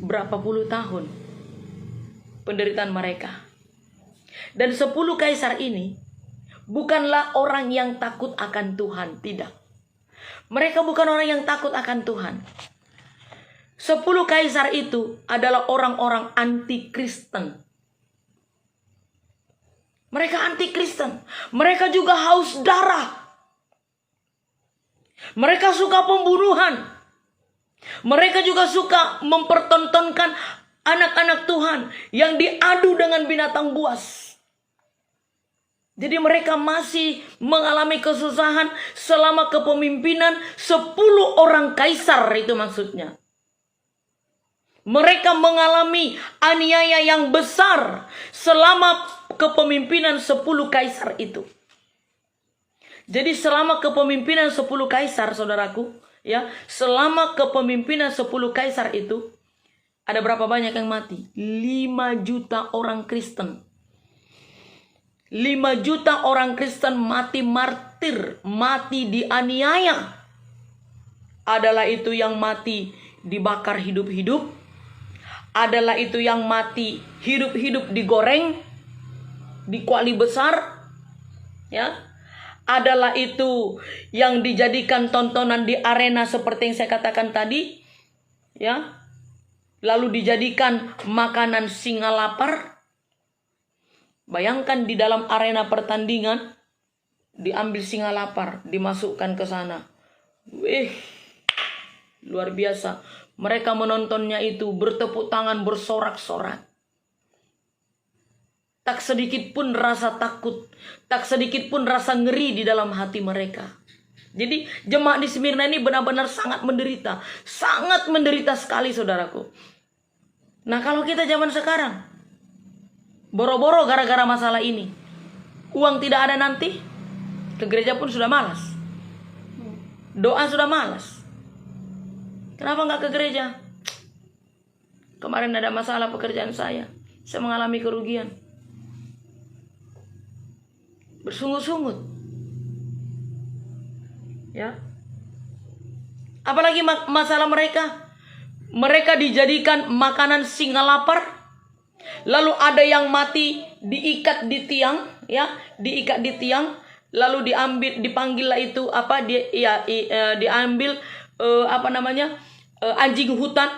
berapa puluh tahun penderitaan mereka. Dan 10 kaisar ini bukanlah orang yang takut akan Tuhan, tidak. Mereka bukan orang yang takut akan Tuhan. 10 kaisar itu adalah orang-orang anti-Kristen. Mereka anti-Kristen. Mereka juga haus darah. Mereka suka pembunuhan. Mereka juga suka mempertontonkan anak-anak Tuhan yang diadu dengan binatang buas. Jadi mereka masih mengalami kesusahan selama kepemimpinan 10 orang kaisar, itu maksudnya. Mereka mengalami aniaya yang besar selama kepemimpinan 10 kaisar itu. Jadi selama kepemimpinan 10 kaisar, saudaraku, ya, selama kepemimpinan 10 kaisar itu, ada berapa banyak yang mati? 5 juta orang Kristen. 5 juta orang Kristen mati martir, mati dianiaya. Adalah itu yang mati dibakar hidup-hidup. Adalah itu yang mati hidup-hidup digoreng di kuali besar. Ya. Adalah itu yang dijadikan tontonan di arena seperti yang saya katakan tadi. Ya. Lalu dijadikan makanan singa lapar. Bayangkan di dalam arena pertandingan diambil singa lapar, dimasukkan ke sana. Wih, luar biasa. Mereka menontonnya itu bertepuk tangan, bersorak-sorak. Tak sedikit pun rasa takut, tak sedikit pun rasa ngeri di dalam hati mereka. Jadi jemaat di Smyrna ini benar-benar sangat menderita. Sangat menderita sekali, saudaraku. Nah, kalau kita zaman sekarang, boro-boro gara-gara masalah ini, uang tidak ada nanti, ke gereja pun sudah malas. Doa sudah malas. Kenapa nggak ke gereja? Kemarin ada masalah pekerjaan saya mengalami kerugian. Bersungut-sungut. Ya. Apalagi masalah mereka. Mereka dijadikan makanan singa lapar. Lalu ada yang mati diikat di tiang, ya, diikat di tiang, lalu dipanggillah itu apa? Diambil anjing hutan.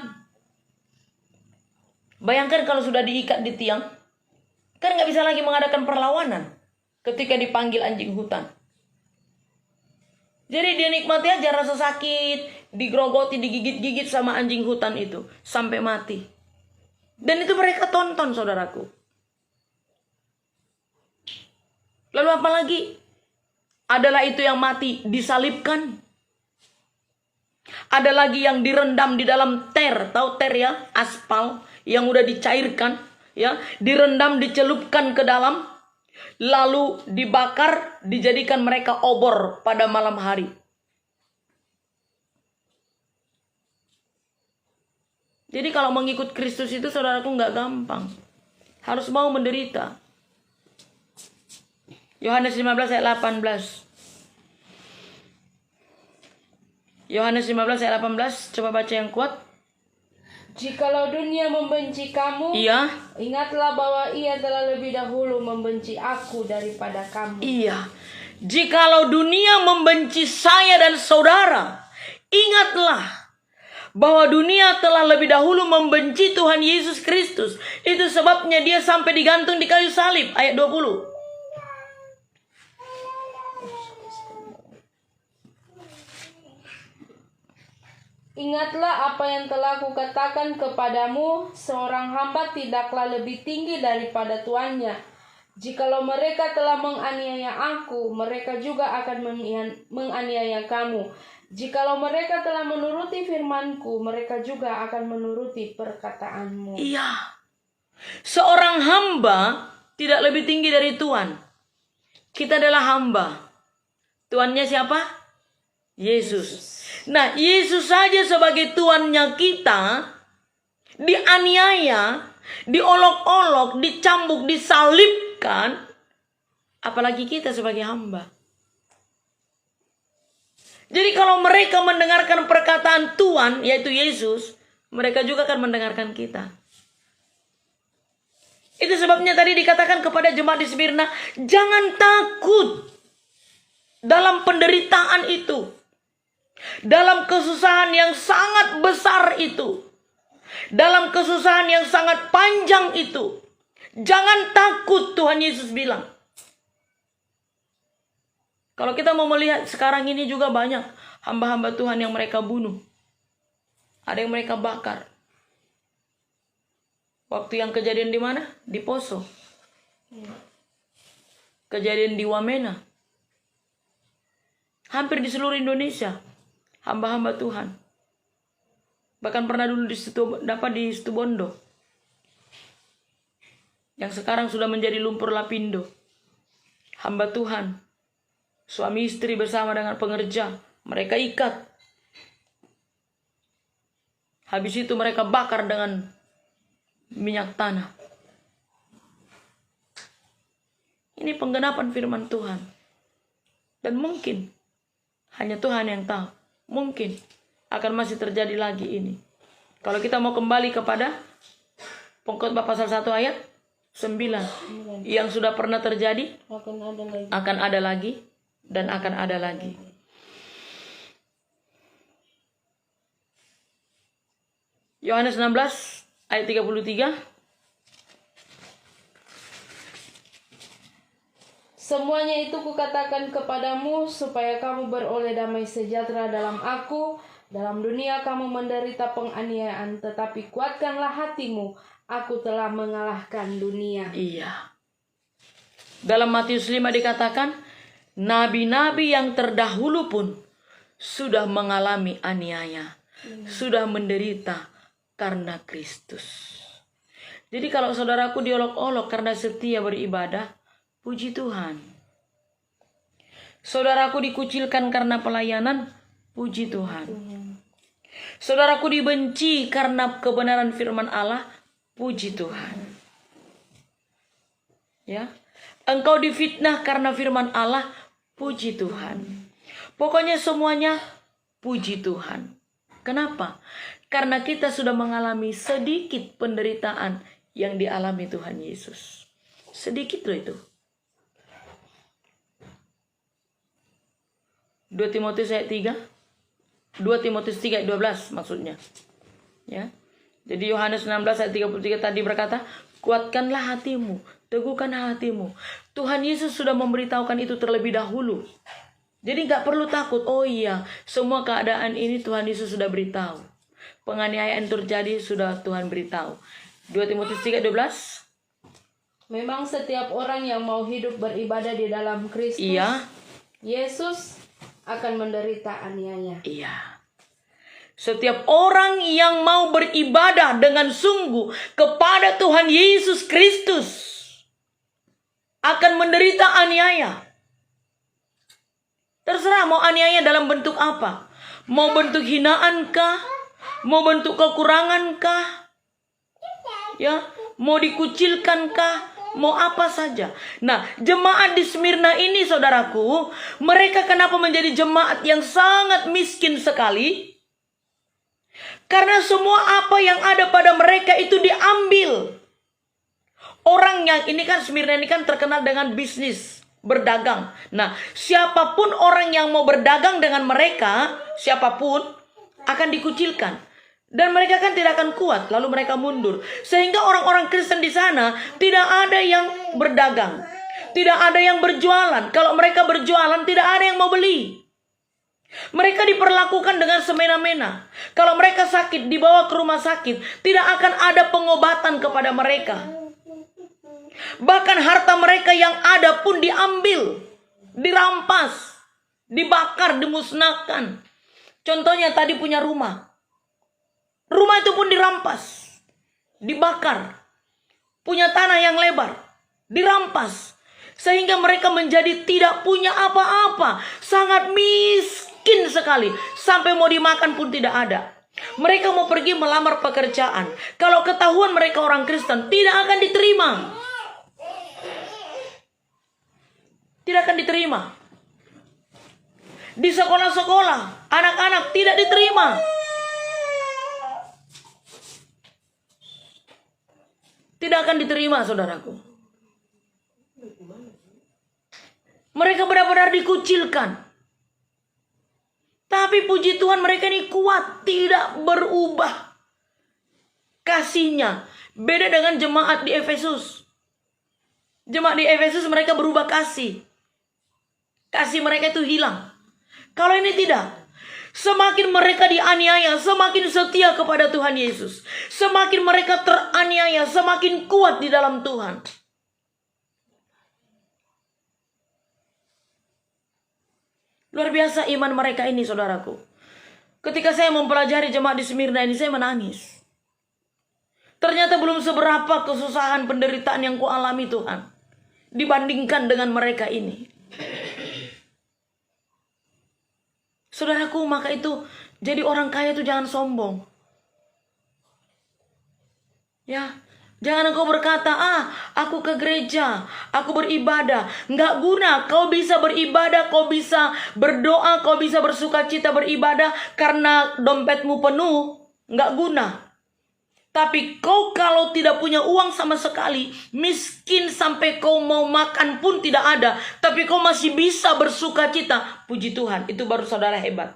Bayangkan kalau sudah diikat di tiang, kan nggak bisa lagi mengadakan perlawanan ketika dipanggil anjing hutan. Jadi dia nikmati aja rasa sakit, digrogoti, digigit-gigit sama anjing hutan itu sampai mati. Dan itu mereka tonton, saudaraku. Lalu apa lagi? Adalah itu yang mati disalibkan. Ada lagi yang direndam di dalam ter, tahu ter ya, aspal yang udah dicairkan, ya, direndam, dicelupkan ke dalam, lalu dibakar, dijadikan mereka obor pada malam hari. Jadi kalau mengikut Kristus itu, saudaraku, nggak gampang. Harus mau menderita. Yohanes 15 ayat 18. Yohanes 15 ayat 18, coba baca yang kuat. Jikalau dunia membenci kamu, Iya. ingatlah bahwa ia telah lebih dahulu membenci aku daripada kamu. Iya. Jikalau dunia membenci saya dan saudara, ingatlah bahwa dunia telah lebih dahulu membenci Tuhan Yesus Kristus. Itu sebabnya dia sampai digantung di kayu salib. Ayat 20. Ingatlah apa yang telah kukatakan kepadamu, seorang hamba tidaklah lebih tinggi daripada tuannya. Jikalau mereka telah menganiaya aku, mereka juga akan menganiaya kamu. Jikalau mereka telah menuruti firmanku, mereka juga akan menuruti perkataanmu. Iya. Seorang hamba tidak lebih tinggi dari Tuhan. Kita adalah hamba. Tuannya siapa? Yesus. Nah, Yesus saja sebagai Tuannya kita dianiaya, diolok-olok, dicambuk, disalibkan. Apalagi kita sebagai hamba. Jadi kalau mereka mendengarkan perkataan Tuhan, yaitu Yesus, mereka juga akan mendengarkan kita. Itu sebabnya tadi dikatakan kepada jemaat di Smyrna, jangan takut dalam penderitaan itu, dalam kesusahan yang sangat besar itu, dalam kesusahan yang sangat panjang itu. Jangan takut, Tuhan Yesus bilang. Kalau kita mau melihat sekarang ini juga banyak hamba-hamba Tuhan yang mereka bunuh. Ada yang mereka bakar. Waktu yang kejadian di mana? Di Poso. Kejadian di Wamena. Hampir di seluruh Indonesia. Hamba-hamba Tuhan. Bahkan pernah dulu di Situbondo. Yang sekarang sudah menjadi lumpur lapindo. Hamba Tuhan. Suami istri bersama dengan pengerja. Mereka ikat. Habis itu mereka bakar dengan minyak tanah. Ini penggenapan firman Tuhan. Dan mungkin hanya Tuhan yang tahu. Mungkin akan masih terjadi lagi ini. Kalau kita mau kembali kepada Pengkhotbah pasal 1 ayat 9. Yang sudah pernah terjadi akan ada lagi dan akan ada lagi. Yohanes 16 ayat 33. Semuanya itu kukatakan kepadamu supaya kamu beroleh damai sejahtera dalam aku. Dalam dunia kamu menderita penganiayaan, tetapi kuatkanlah hatimu. Aku telah mengalahkan dunia. Iya. Dalam Matius 5 dikatakan, nabi-nabi yang terdahulu pun sudah mengalami aniaya, sudah menderita karena Kristus. Jadi kalau saudaraku diolok-olok karena setia beribadah, puji Tuhan. Saudaraku dikucilkan karena pelayanan, puji Tuhan. Saudaraku dibenci karena kebenaran firman Allah, puji Tuhan. Ya, engkau difitnah karena firman Allah, puji Tuhan. Pokoknya semuanya puji Tuhan. Kenapa? Karena kita sudah mengalami sedikit penderitaan yang dialami Tuhan Yesus. Sedikit loh itu. 2 Timotius ayat 3. 2 Timotius 3 ayat 12 maksudnya. Ya. Jadi Yohanes 16 ayat 33 tadi berkata, kuatkanlah hatimu, teguhkan hatimu. Tuhan Yesus sudah memberitahukan itu terlebih dahulu. Jadi gak perlu takut. Oh iya, semua keadaan ini Tuhan Yesus sudah beritahu. Penganiayaan terjadi sudah Tuhan beritahu. 2 Timotius 3:12. Memang setiap orang yang mau hidup beribadah di dalam Kristus, Iya. Yesus akan menderita aniaya. Iya. Setiap orang yang mau beribadah dengan sungguh kepada Tuhan Yesus Kristus akan menderita aniaya. Terserah mau aniaya dalam bentuk apa. Mau bentuk hinaan kah? Mau bentuk kekurangan kah? Ya, mau dikucilkan kah? Mau apa saja. Nah, jemaat di Smyrna ini saudaraku, mereka kenapa menjadi jemaat yang sangat miskin sekali? Karena semua apa yang ada pada mereka itu diambil. Orang yang ini kan Smyrna ini kan terkenal dengan bisnis, berdagang. Nah, siapapun orang yang mau berdagang dengan mereka, siapapun akan dikucilkan. Dan mereka kan tidak akan kuat, lalu mereka mundur. Sehingga orang-orang Kristen di sana tidak ada yang berdagang, tidak ada yang berjualan. Kalau mereka berjualan, tidak ada yang mau beli. Mereka diperlakukan dengan semena-mena. Kalau mereka sakit, dibawa ke rumah sakit, tidak akan ada pengobatan kepada mereka. Bahkan harta mereka yang ada pun diambil, dirampas, dibakar, dimusnahkan. Contohnya tadi punya rumah. Rumah itu pun dirampas, dibakar. Punya tanah yang lebar, dirampas. Sehingga mereka menjadi tidak punya apa-apa. Sangat miskin sekali. Sampai mau dimakan pun tidak ada. Mereka mau pergi melamar pekerjaan. Kalau ketahuan mereka orang Kristen, tidak akan diterima. Tidak akan diterima. Di sekolah-sekolah, anak-anak tidak diterima. Tidak akan diterima, saudaraku. Mereka benar-benar dikucilkan. Tapi puji Tuhan mereka ini kuat, tidak berubah kasihnya. Beda dengan jemaat di Efesus. Jemaat di Efesus mereka berubah kasih. Kasih mereka itu hilang. Kalau ini tidak. Semakin mereka dianiaya, semakin setia kepada Tuhan Yesus. Semakin mereka teraniaya, semakin kuat di dalam Tuhan. Luar biasa iman mereka ini, saudaraku. Ketika saya mempelajari jemaat di Smyrna ini, saya menangis. Ternyata belum seberapa kesusahan penderitaan yang kualami Tuhan dibandingkan dengan mereka ini. Saudaraku, maka itu jadi orang kaya itu jangan sombong. Ya, jangan engkau berkata, aku ke gereja, aku beribadah. Enggak guna, kau bisa beribadah, kau bisa berdoa, kau bisa bersukacita beribadah karena dompetmu penuh. Enggak guna. Tapi kau kalau tidak punya uang sama sekali, miskin sampai kau mau makan pun tidak ada, tapi kau masih bisa bersukacita, puji Tuhan, itu baru saudara hebat.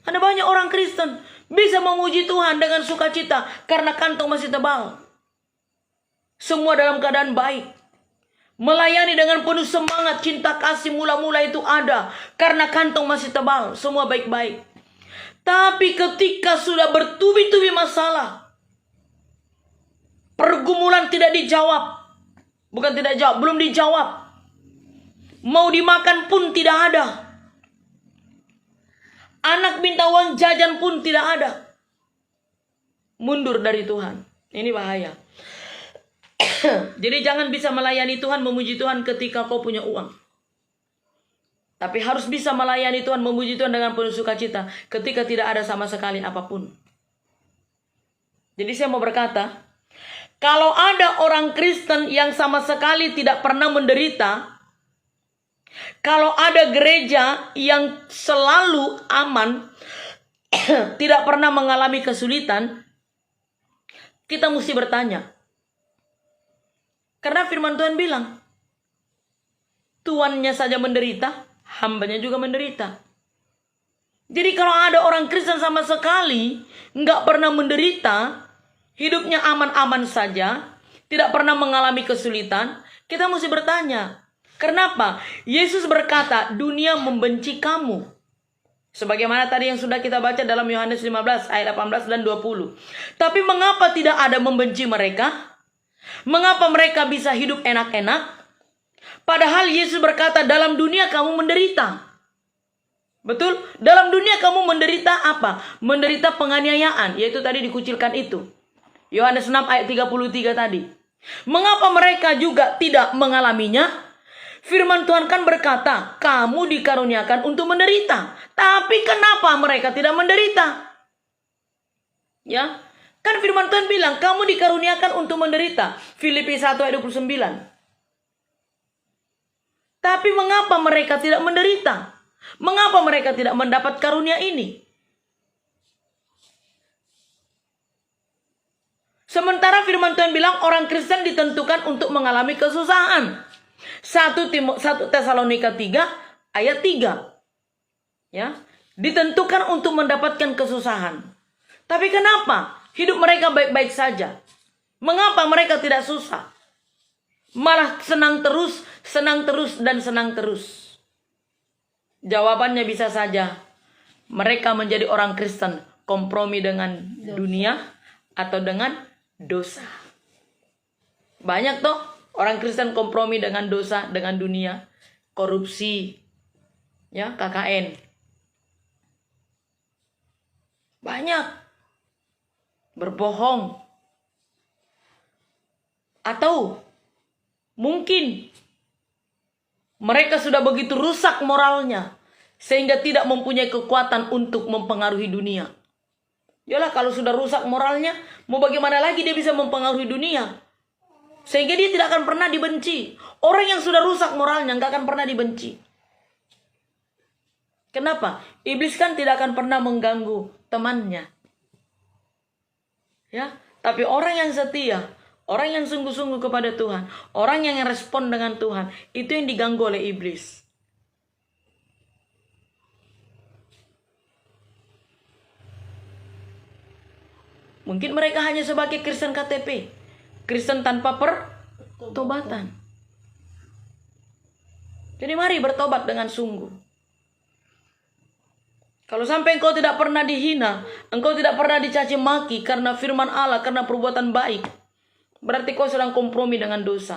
Ada banyak orang Kristen bisa memuji Tuhan dengan sukacita karena kantong masih tebal. Semua dalam keadaan baik. Melayani dengan penuh semangat, cinta kasih mula-mula itu ada karena kantong masih tebal, semua baik-baik. Tapi ketika sudah bertubi-tubi masalah, pergumulan tidak dijawab. Bukan tidak jawab, belum dijawab. Mau dimakan pun tidak ada. Anak minta uang jajan pun tidak ada. Mundur dari Tuhan. Ini bahaya. Jadi jangan bisa melayani Tuhan, memuji Tuhan ketika kau punya uang. Tapi harus bisa melayani Tuhan, memuji Tuhan dengan penuh sukacita ketika tidak ada sama sekali apapun. Jadi saya mau berkata, kalau ada orang Kristen yang sama sekali tidak pernah menderita, kalau ada gereja yang selalu aman, tidak pernah mengalami kesulitan, kita mesti bertanya. Karena firman Tuhan bilang, tuannya saja menderita, hambanya juga menderita. Jadi kalau ada orang Kristen sama sekali nggak pernah menderita, hidupnya aman-aman saja, tidak pernah mengalami kesulitan, kita mesti bertanya, kenapa? Yesus berkata, dunia membenci kamu. Sebagaimana tadi yang sudah kita baca dalam Yohanes 15 ayat 18 dan 20. Tapi mengapa tidak ada membenci mereka? Mengapa mereka bisa hidup enak-enak? Padahal Yesus berkata, dalam dunia kamu menderita. Betul? Dalam dunia kamu menderita apa? Menderita penganiayaan, yaitu tadi dikucilkan itu. Yohanes 6 ayat 33 tadi. Mengapa mereka juga tidak mengalaminya? Firman Tuhan kan berkata, kamu dikaruniakan untuk menderita. Tapi kenapa mereka tidak menderita? Ya, kan firman Tuhan bilang, kamu dikaruniakan untuk menderita. Filipi 1 ayat 29. Tapi mengapa mereka tidak menderita? Mengapa mereka tidak mendapat karunia ini? Sementara firman Tuhan bilang orang Kristen ditentukan untuk mengalami kesusahan. 1 Tesalonika 3 ayat 3. Ya, ditentukan untuk mendapatkan kesusahan. Tapi kenapa hidup mereka baik-baik saja? Mengapa mereka tidak susah? Malah senang terus, dan senang terus. Jawabannya bisa saja, mereka menjadi orang Kristen kompromi dengan dunia atau dengan dosa. Banyak toh orang Kristen kompromi dengan dosa, dengan dunia, korupsi, ya, KKN. Banyak berbohong. Atau mungkin mereka sudah begitu rusak moralnya sehingga tidak mempunyai kekuatan untuk mempengaruhi dunia. Yalah, kalau sudah rusak moralnya, mau bagaimana lagi dia bisa mempengaruhi dunia? Sehingga dia tidak akan pernah dibenci. Orang yang sudah rusak moralnya nggak akan pernah dibenci. Kenapa? Iblis kan tidak akan pernah mengganggu temannya. Ya, tapi orang yang setia, orang yang sungguh-sungguh kepada Tuhan, orang yang respon dengan Tuhan, itu yang diganggu oleh iblis. Mungkin mereka hanya sebagai Kristen KTP, Kristen tanpa pertobatan. Jadi mari bertobat dengan sungguh. Kalau sampai engkau tidak pernah dihina, engkau tidak pernah dicaci maki karena firman Allah, karena perbuatan baik, berarti kau sedang kompromi dengan dosa.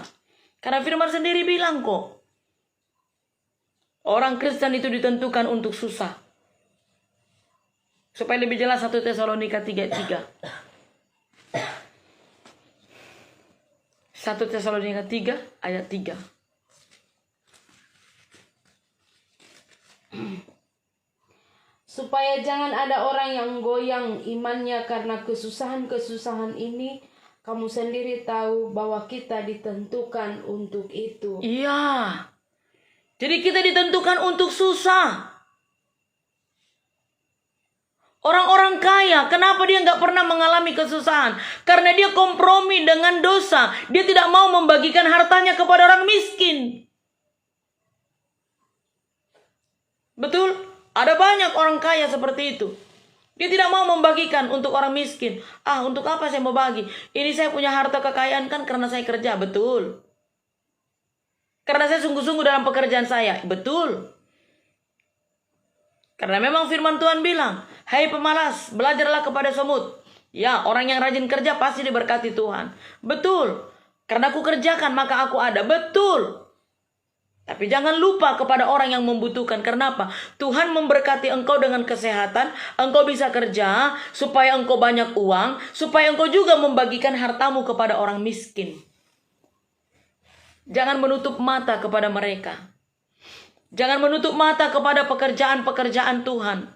Karena firman sendiri bilang kok, orang Kristen itu ditentukan untuk susah. Supaya lebih jelas 1 Tesalonika 3:3. 1 Tesalonika 3 ayat 3. Supaya jangan ada orang yang goyang imannya karena kesusahan-kesusahan ini. Kamu sendiri tahu bahwa kita ditentukan untuk itu. Iya. Jadi kita ditentukan untuk susah. Orang-orang kaya, kenapa dia nggak pernah mengalami kesusahan? Karena dia kompromi dengan dosa. Dia tidak mau membagikan hartanya kepada orang miskin. Betul? Ada banyak orang kaya seperti itu. Dia tidak mau membagikan untuk orang miskin. Untuk apa saya mau bagi? Ini saya punya harta kekayaan kan karena saya kerja. Betul. Karena saya sungguh-sungguh dalam pekerjaan saya. Betul. Karena memang firman Tuhan bilang, hai pemalas, belajarlah kepada semut. Ya, orang yang rajin kerja pasti diberkati Tuhan. Betul. Karena aku kerjakan maka aku ada. Betul. Tapi jangan lupa kepada orang yang membutuhkan. Kenapa? Tuhan memberkati engkau dengan kesehatan. Engkau bisa kerja supaya engkau banyak uang. Supaya engkau juga membagikan hartamu kepada orang miskin. Jangan menutup mata kepada mereka. Jangan menutup mata kepada pekerjaan-pekerjaan Tuhan.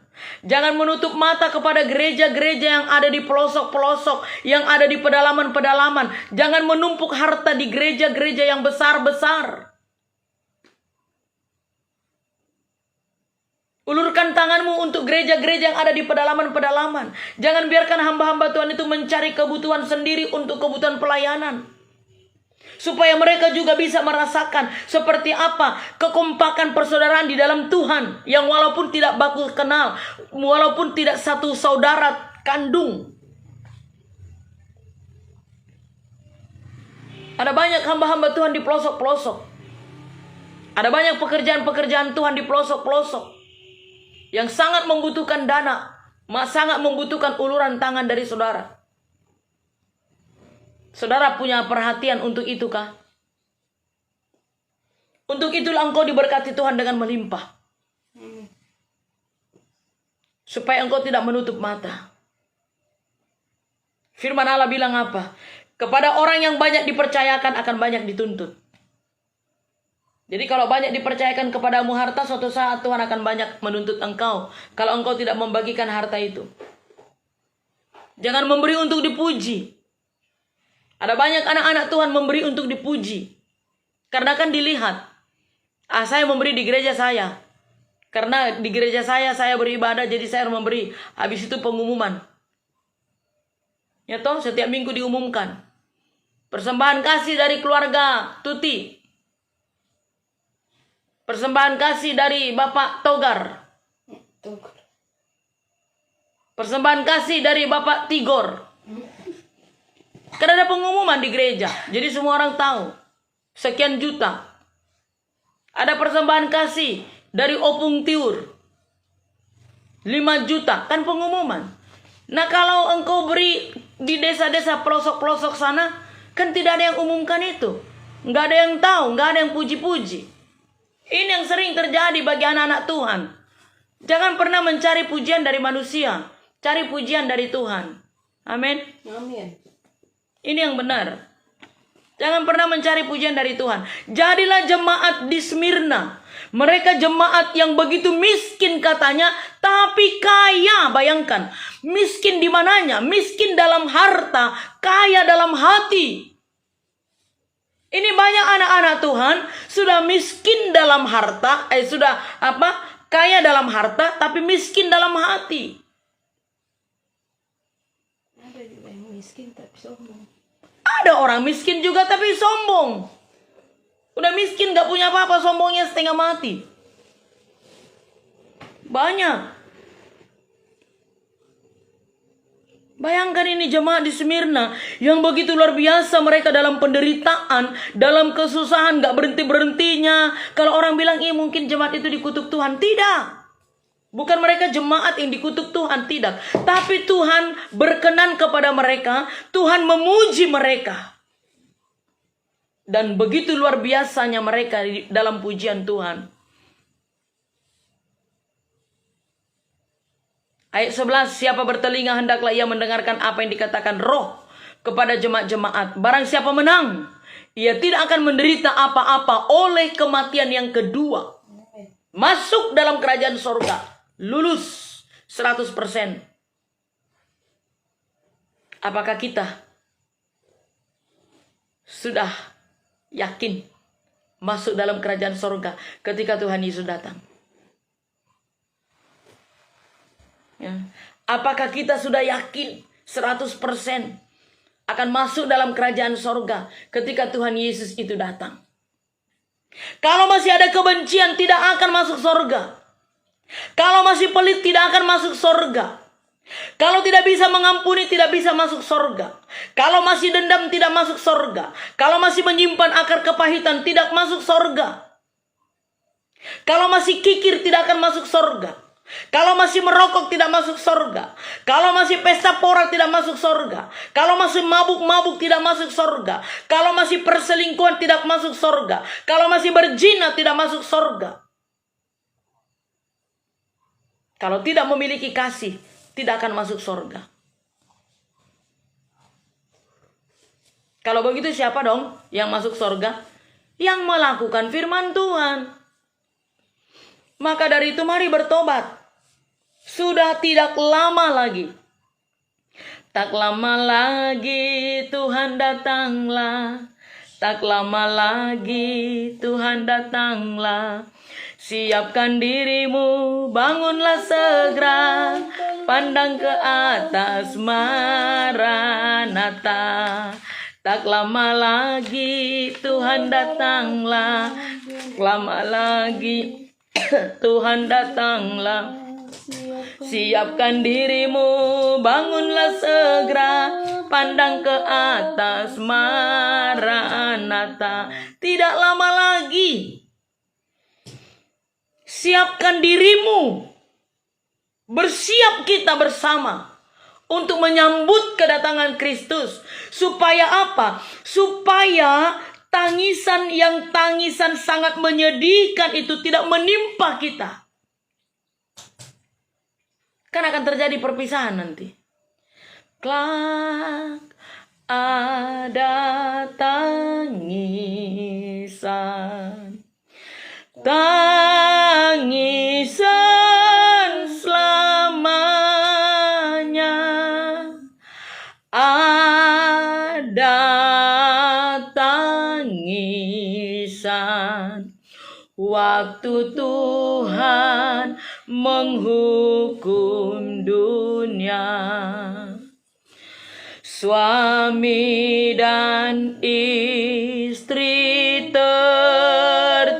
Jangan menutup mata kepada gereja-gereja yang ada di pelosok-pelosok, yang ada di pedalaman-pedalaman. Jangan menumpuk harta di gereja-gereja yang besar-besar. Ulurkan tanganmu untuk gereja-gereja yang ada di pedalaman-pedalaman. Jangan biarkan hamba-hamba Tuhan itu mencari kebutuhan sendiri untuk kebutuhan pelayanan. Supaya mereka juga bisa merasakan seperti apa kekompakan persaudaraan di dalam Tuhan. Yang walaupun tidak baku kenal, walaupun tidak satu saudara kandung. Ada banyak hamba-hamba Tuhan di pelosok-pelosok. Ada banyak pekerjaan-pekerjaan Tuhan di pelosok-pelosok. Yang sangat membutuhkan dana, sangat membutuhkan uluran tangan dari saudara. Saudara punya perhatian untuk itu kah? Untuk itulah engkau diberkati Tuhan dengan melimpah. Supaya engkau tidak menutup mata. Firman Allah bilang apa? Kepada orang yang banyak dipercayakan akan banyak dituntut. Jadi kalau banyak dipercayakan kepadamu harta, suatu saat Tuhan akan banyak menuntut engkau. Kalau engkau tidak membagikan harta itu. Jangan memberi untuk dipuji. Ada banyak anak-anak Tuhan memberi untuk dipuji. Karena kan dilihat. Saya memberi di gereja saya. Karena di gereja saya beribadah, jadi saya harus memberi. Habis itu pengumuman. Ya toh, setiap minggu diumumkan. Persembahan kasih dari keluarga Tuti. Persembahan kasih dari Bapak Togar. Persembahan kasih dari Bapak Tigor. Karena ada pengumuman di gereja. Jadi semua orang tahu. Sekian juta. Ada persembahan kasih dari Opung Tiur. 5 juta. Kan pengumuman. Nah kalau engkau beri di desa-desa pelosok-pelosok sana. Kan tidak ada yang umumkan itu. Nggak ada yang tahu. Nggak ada yang puji-puji. Ini yang sering terjadi bagi anak-anak Tuhan. Jangan pernah mencari pujian dari manusia. Cari pujian dari Tuhan. Amin. Amin. Ini yang benar. Jangan pernah mencari pujian dari Tuhan. Jadilah jemaat di Smyrna. Mereka jemaat yang begitu miskin katanya, tapi kaya. Bayangkan, miskin di mananya? Miskin dalam harta, kaya dalam hati. Ini banyak anak-anak Tuhan sudah miskin dalam harta, kaya dalam harta tapi miskin dalam hati. Ada juga yang miskin tapi sombong. Ada orang miskin juga tapi sombong. Udah miskin gak punya apa-apa, sombongnya setengah mati. Banyak. Bayangkan ini jemaat di Smyrna yang begitu luar biasa, mereka dalam penderitaan, dalam kesusahan, gak berhenti-berhentinya. Kalau orang bilang, mungkin jemaat itu dikutuk Tuhan. Tidak. Bukan mereka jemaat yang dikutuk Tuhan, tidak. Tapi Tuhan berkenan kepada mereka, Tuhan memuji mereka. Dan begitu luar biasanya mereka dalam pujian Tuhan. Ayat 11, siapa bertelinga hendaklah ia mendengarkan apa yang dikatakan Roh kepada jemaat-jemaat. Barang siapa menang, ia tidak akan menderita apa-apa oleh kematian yang kedua. Masuk dalam kerajaan sorga. Lulus 100%. Apakah kita sudah yakin masuk dalam kerajaan sorga ketika Tuhan Yesus datang? Ya. Apakah kita sudah yakin 100% akan masuk dalam kerajaan sorga ketika Tuhan Yesus itu datang? Kalau masih ada kebencian, tidak akan masuk sorga. Kalau masih pelit, tidak akan masuk sorga. Kalau tidak bisa mengampuni, tidak bisa masuk sorga. Kalau masih dendam, tidak masuk sorga. Kalau masih menyimpan akar kepahitan, tidak masuk sorga. Kalau masih kikir, tidak akan masuk sorga. Kalau masih merokok, tidak masuk sorga. Kalau masih pesta pora, tidak masuk sorga. Kalau masih mabuk-mabuk, tidak masuk sorga. Kalau masih perselingkuhan, tidak masuk sorga. Kalau masih berzina, tidak masuk sorga. Kalau tidak memiliki kasih, tidak akan masuk sorga. Kalau begitu siapa dong yang masuk sorga? Yang melakukan firman Tuhan. Maka dari itu mari bertobat. Sudah tidak lama lagi. Tak lama lagi Tuhan datanglah. Tak lama lagi Tuhan datanglah. Siapkan dirimu, bangunlah segera. Pandang ke atas, Maranatha. Tak lama lagi Tuhan datanglah. Lama lagi Tuhan datanglah. Siapkan dirimu, bangunlah segera. Pandang ke atas, Maranatha. Tidak lama lagi. Siapkan dirimu. Bersiap kita bersama untuk menyambut kedatangan Kristus. Supaya apa? Supaya tangisan sangat menyedihkan itu tidak menimpa kita. Kan akan terjadi perpisahan nanti. Kelak ada tangisan. Tangisan selamanya. Ada tangisan. Waktu Tuhan menghukum dunia. Suami dan istri tercerai.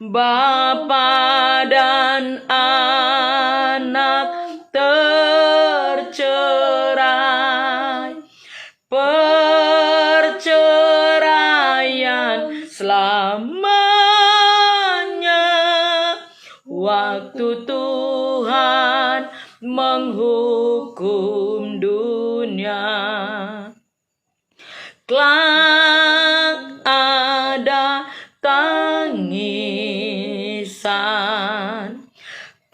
Bapa dan anak tercerai. Perceraian selamanya. Waktu Tuhan menghukum dunia. Kelak ada tangisan.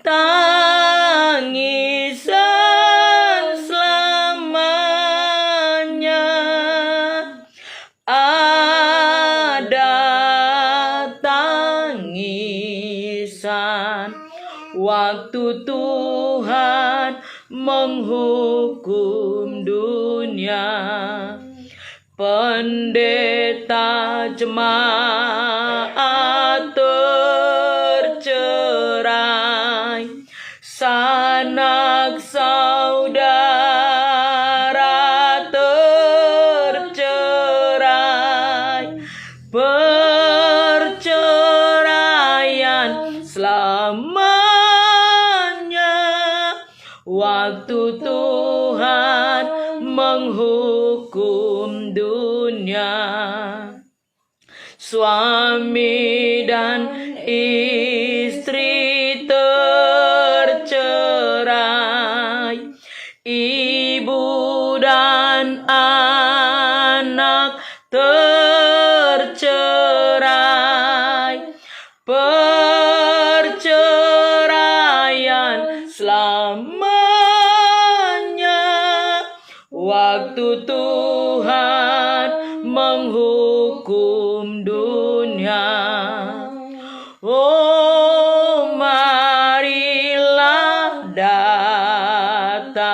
Tangisan selamanya. Ada tangisan. Waktu Tuhan menghukum dunia. pendeta jemaat tercerai, sanak saudara tercerai, perceraian selamanya. Waktu Tuhan menghukum dunia, suami dan istri tercerai, ibu dan anak tercerai, perceraian selamanya. Waktu Tuhan menghukum dunia. Oh, marilah datang.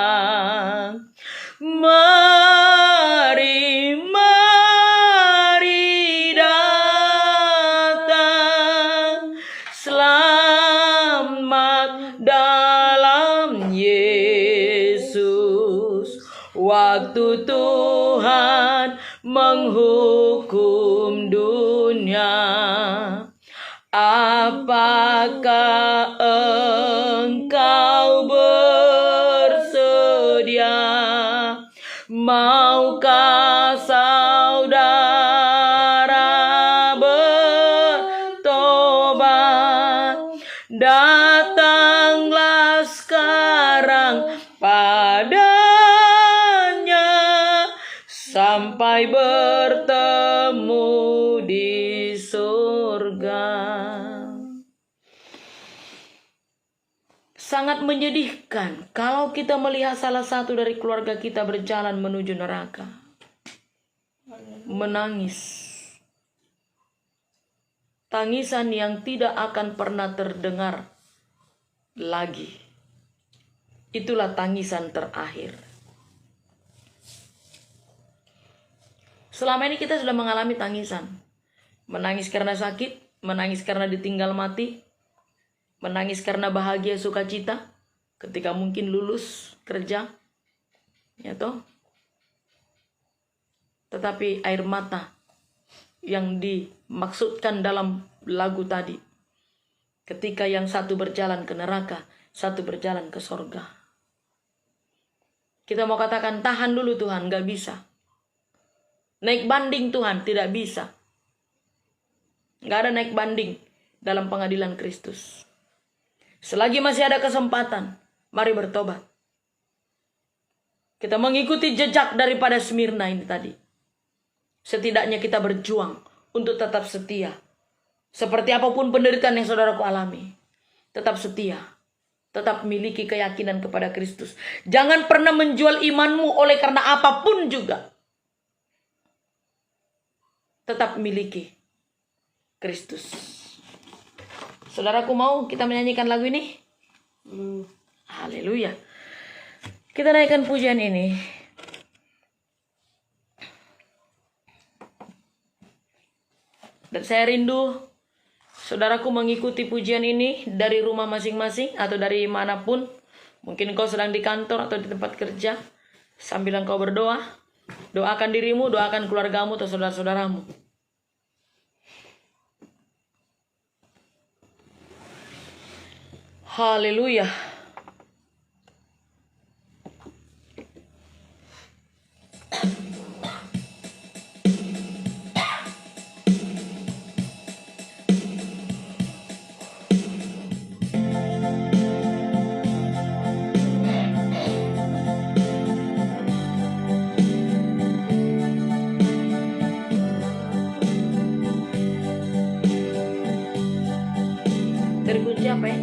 Mari, mari datang. Selamat dalam Yesus. Waktu Tuhan menghukum dunia. Apakah engkau bersedia? Maukah saudara bertobat? Datanglah sekarang padanya sampai bertemu di surga. Sangat menyedihkan kalau kita melihat salah satu dari keluarga kita berjalan menuju neraka. Menangis. Tangisan yang tidak akan pernah terdengar lagi. Itulah tangisan terakhir. Selama ini kita sudah mengalami tangisan. Menangis karena sakit, menangis karena ditinggal mati, menangis karena bahagia sukacita ketika mungkin lulus kerja, ya toh. Tetapi air mata yang dimaksudkan dalam lagu tadi, ketika yang satu berjalan ke neraka, satu berjalan ke sorga. Kita mau katakan tahan dulu Tuhan, gak bisa. Naik banding Tuhan, tidak bisa. Gak ada naik banding dalam pengadilan Kristus. Selagi masih ada kesempatan, mari bertobat. Kita mengikuti jejak daripada Smyrna ini tadi. Setidaknya kita berjuang untuk tetap setia. Seperti apapun penderitaan yang saudaraku alami, tetap setia. Tetap miliki keyakinan kepada Kristus. Jangan pernah menjual imanmu oleh karena apapun juga. Tetap miliki Kristus. Saudaraku, mau kita menyanyikan lagu ini? Haleluya. Kita naikkan pujian ini. Dan saya rindu saudaraku mengikuti pujian ini dari rumah masing-masing atau dari manapun. Mungkin kau sedang di kantor atau di tempat kerja. Sambil engkau berdoa, doakan dirimu, doakan keluargamu atau saudara-saudaramu. Haleluya. Dari kunci apa ya?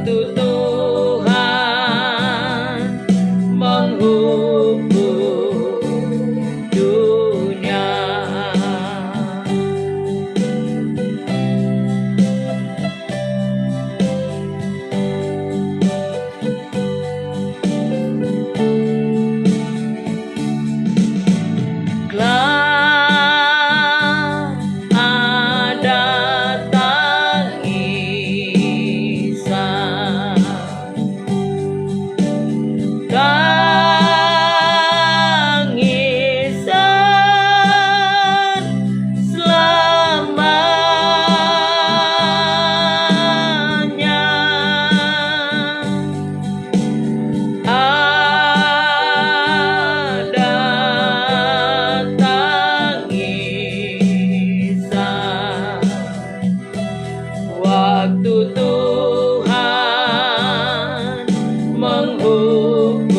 waktu Tuhan menghukum dunia. Tangisan selamanya. Ada tangisan waktu Tuhan menghukum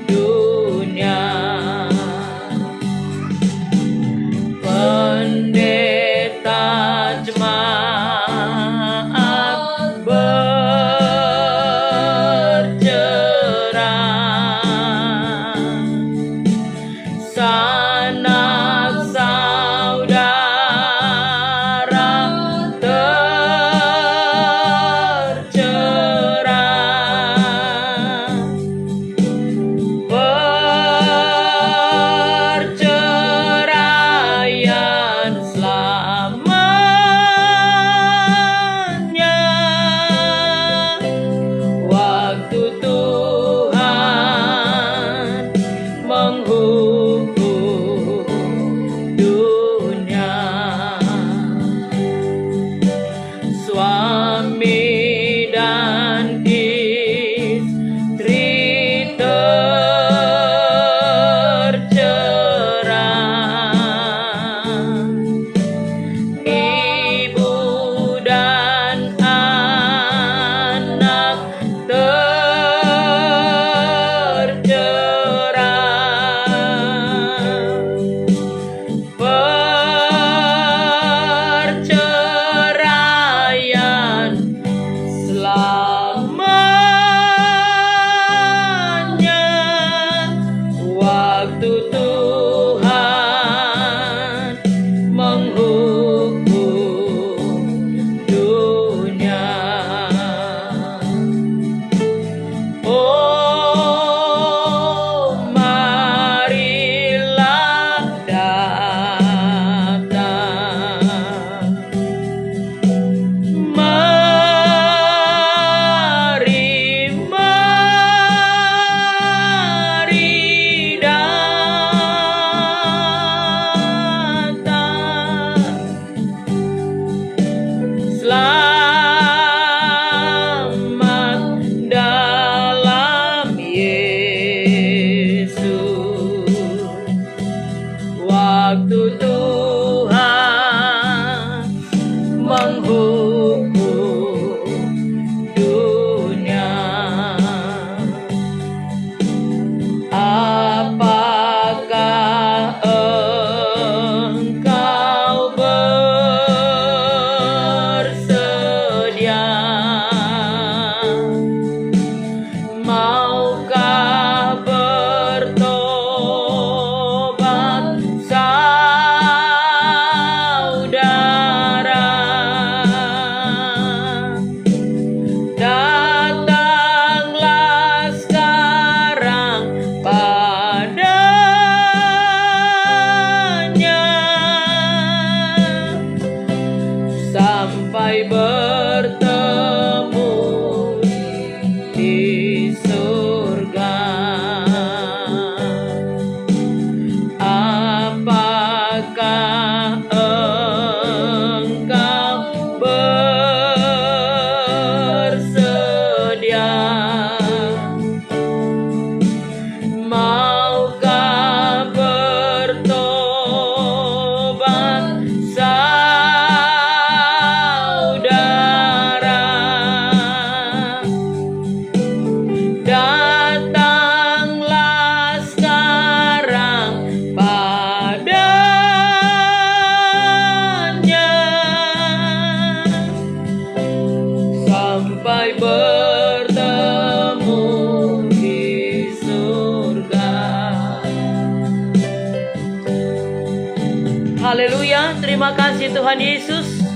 dunia. Pendeta jemaat bercerai, sanak saudara tercerai. Perceraian selamanya. Waktu Tuhan menghukum dunia. Suami dan istri tercerai, ibu dan anak tercerai. Perceraian sampai bertemu di surga. Haleluya, terima kasih Tuhan Yesus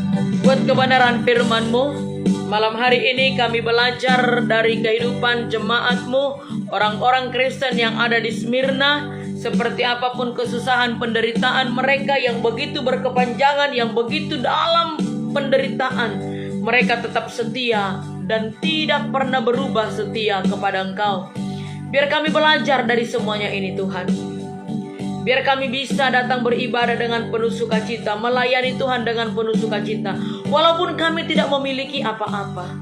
buat kebenaran firman-Mu. Malam hari ini kami belajar dari kehidupan jemaat-Mu, orang-orang Kristen yang ada di Smyrna. Seperti apapun kesusahan penderitaan mereka yang begitu berkepanjangan, yang begitu dalam penderitaan, mereka tetap setia dan tidak pernah berubah setia kepada Engkau. Biar kami belajar dari semuanya ini Tuhan. Biar kami bisa datang beribadah dengan penuh sukacita, melayani Tuhan dengan penuh sukacita, walaupun kami tidak memiliki apa-apa.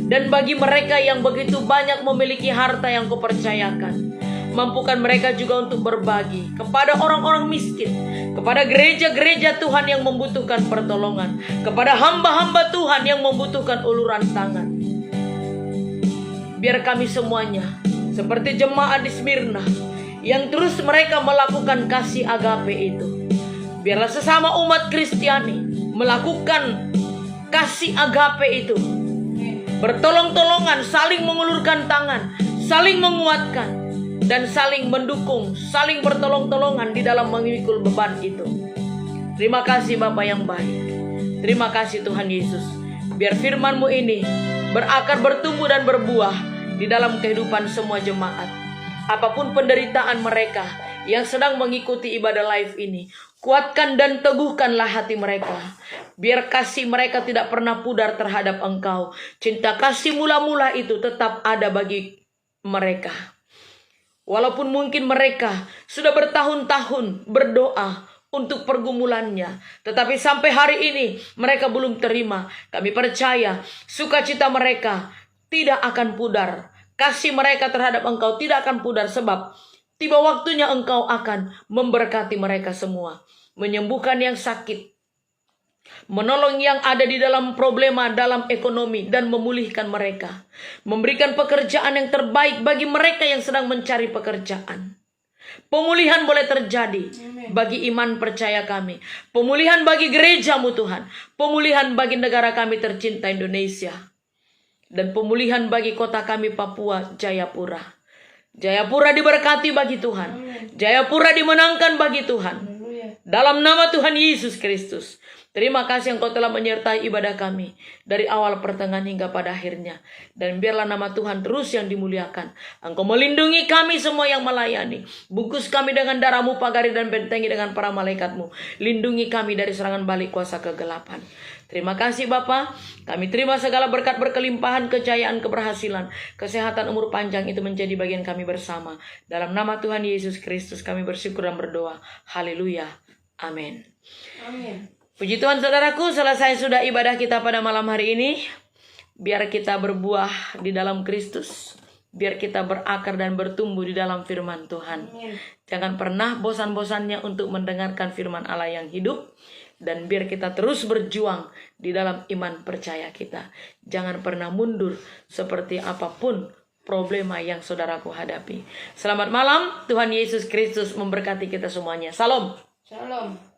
Dan bagi mereka yang begitu banyak memiliki harta yang Kau percayakan, mampukan mereka juga untuk berbagi kepada orang-orang miskin, kepada gereja-gereja Tuhan yang membutuhkan pertolongan, kepada hamba-hamba Tuhan yang membutuhkan uluran tangan. Biar kami semuanya seperti jemaat di Smyrna yang terus mereka melakukan kasih agape itu. Biarlah sesama umat Kristiani melakukan kasih agape itu, bertolong-tolongan, saling mengulurkan tangan, saling menguatkan, dan saling mendukung, saling bertolong-tolongan di dalam memikul beban itu. Terima kasih Bapa yang baik. Terima kasih Tuhan Yesus. Biar firman-Mu ini berakar, bertumbuh, dan berbuah di dalam kehidupan semua jemaat. Apapun penderitaan mereka yang sedang mengikuti ibadah live ini, kuatkan dan teguhkanlah hati mereka. Biar kasih mereka tidak pernah pudar terhadap Engkau. Cinta kasih mula-mula itu tetap ada bagi mereka. Walaupun mungkin mereka sudah bertahun-tahun berdoa untuk pergumulannya, tetapi sampai hari ini mereka belum terima. Kami percaya sukacita mereka tidak akan pudar. Kasih mereka terhadap Engkau tidak akan pudar, sebab tiba waktunya Engkau akan memberkati mereka semua. Menyembuhkan yang sakit, menolong yang ada di dalam problema dalam ekonomi, dan memulihkan mereka. Memberikan pekerjaan yang terbaik bagi mereka yang sedang mencari pekerjaan. Pemulihan boleh terjadi bagi iman percaya kami. Pemulihan bagi gereja-Mu Tuhan. Pemulihan bagi negara kami tercinta Indonesia. Dan pemulihan bagi kota kami Papua, Jayapura. Jayapura diberkati bagi Tuhan. Jayapura dimenangkan bagi Tuhan. Dalam nama Tuhan Yesus Kristus. Terima kasih Engkau telah menyertai ibadah kami dari awal, pertengahan, hingga pada akhirnya. Dan biarlah nama Tuhan terus yang dimuliakan. Engkau melindungi kami semua yang melayani. Bungkus kami dengan darah-Mu, pagari dan bentengi dengan para malaikat-Mu. Lindungi kami dari serangan balik kuasa kegelapan. Terima kasih Bapa. Kami terima segala berkat berkelimpahan, kejayaan, keberhasilan, kesehatan, umur panjang itu menjadi bagian kami bersama. Dalam nama Tuhan Yesus Kristus kami bersyukur dan berdoa. Haleluya. Amin. Amin. Puji Tuhan saudaraku, selesai sudah ibadah kita pada malam hari ini. Biar kita berbuah di dalam Kristus. Biar kita berakar dan bertumbuh di dalam firman Tuhan. Jangan pernah bosan-bosannya untuk mendengarkan firman Allah yang hidup. Dan biar kita terus berjuang di dalam iman percaya kita. Jangan pernah mundur seperti apapun problema yang saudaraku hadapi. Selamat malam, Tuhan Yesus Kristus memberkati kita semuanya. Salam. Shalom.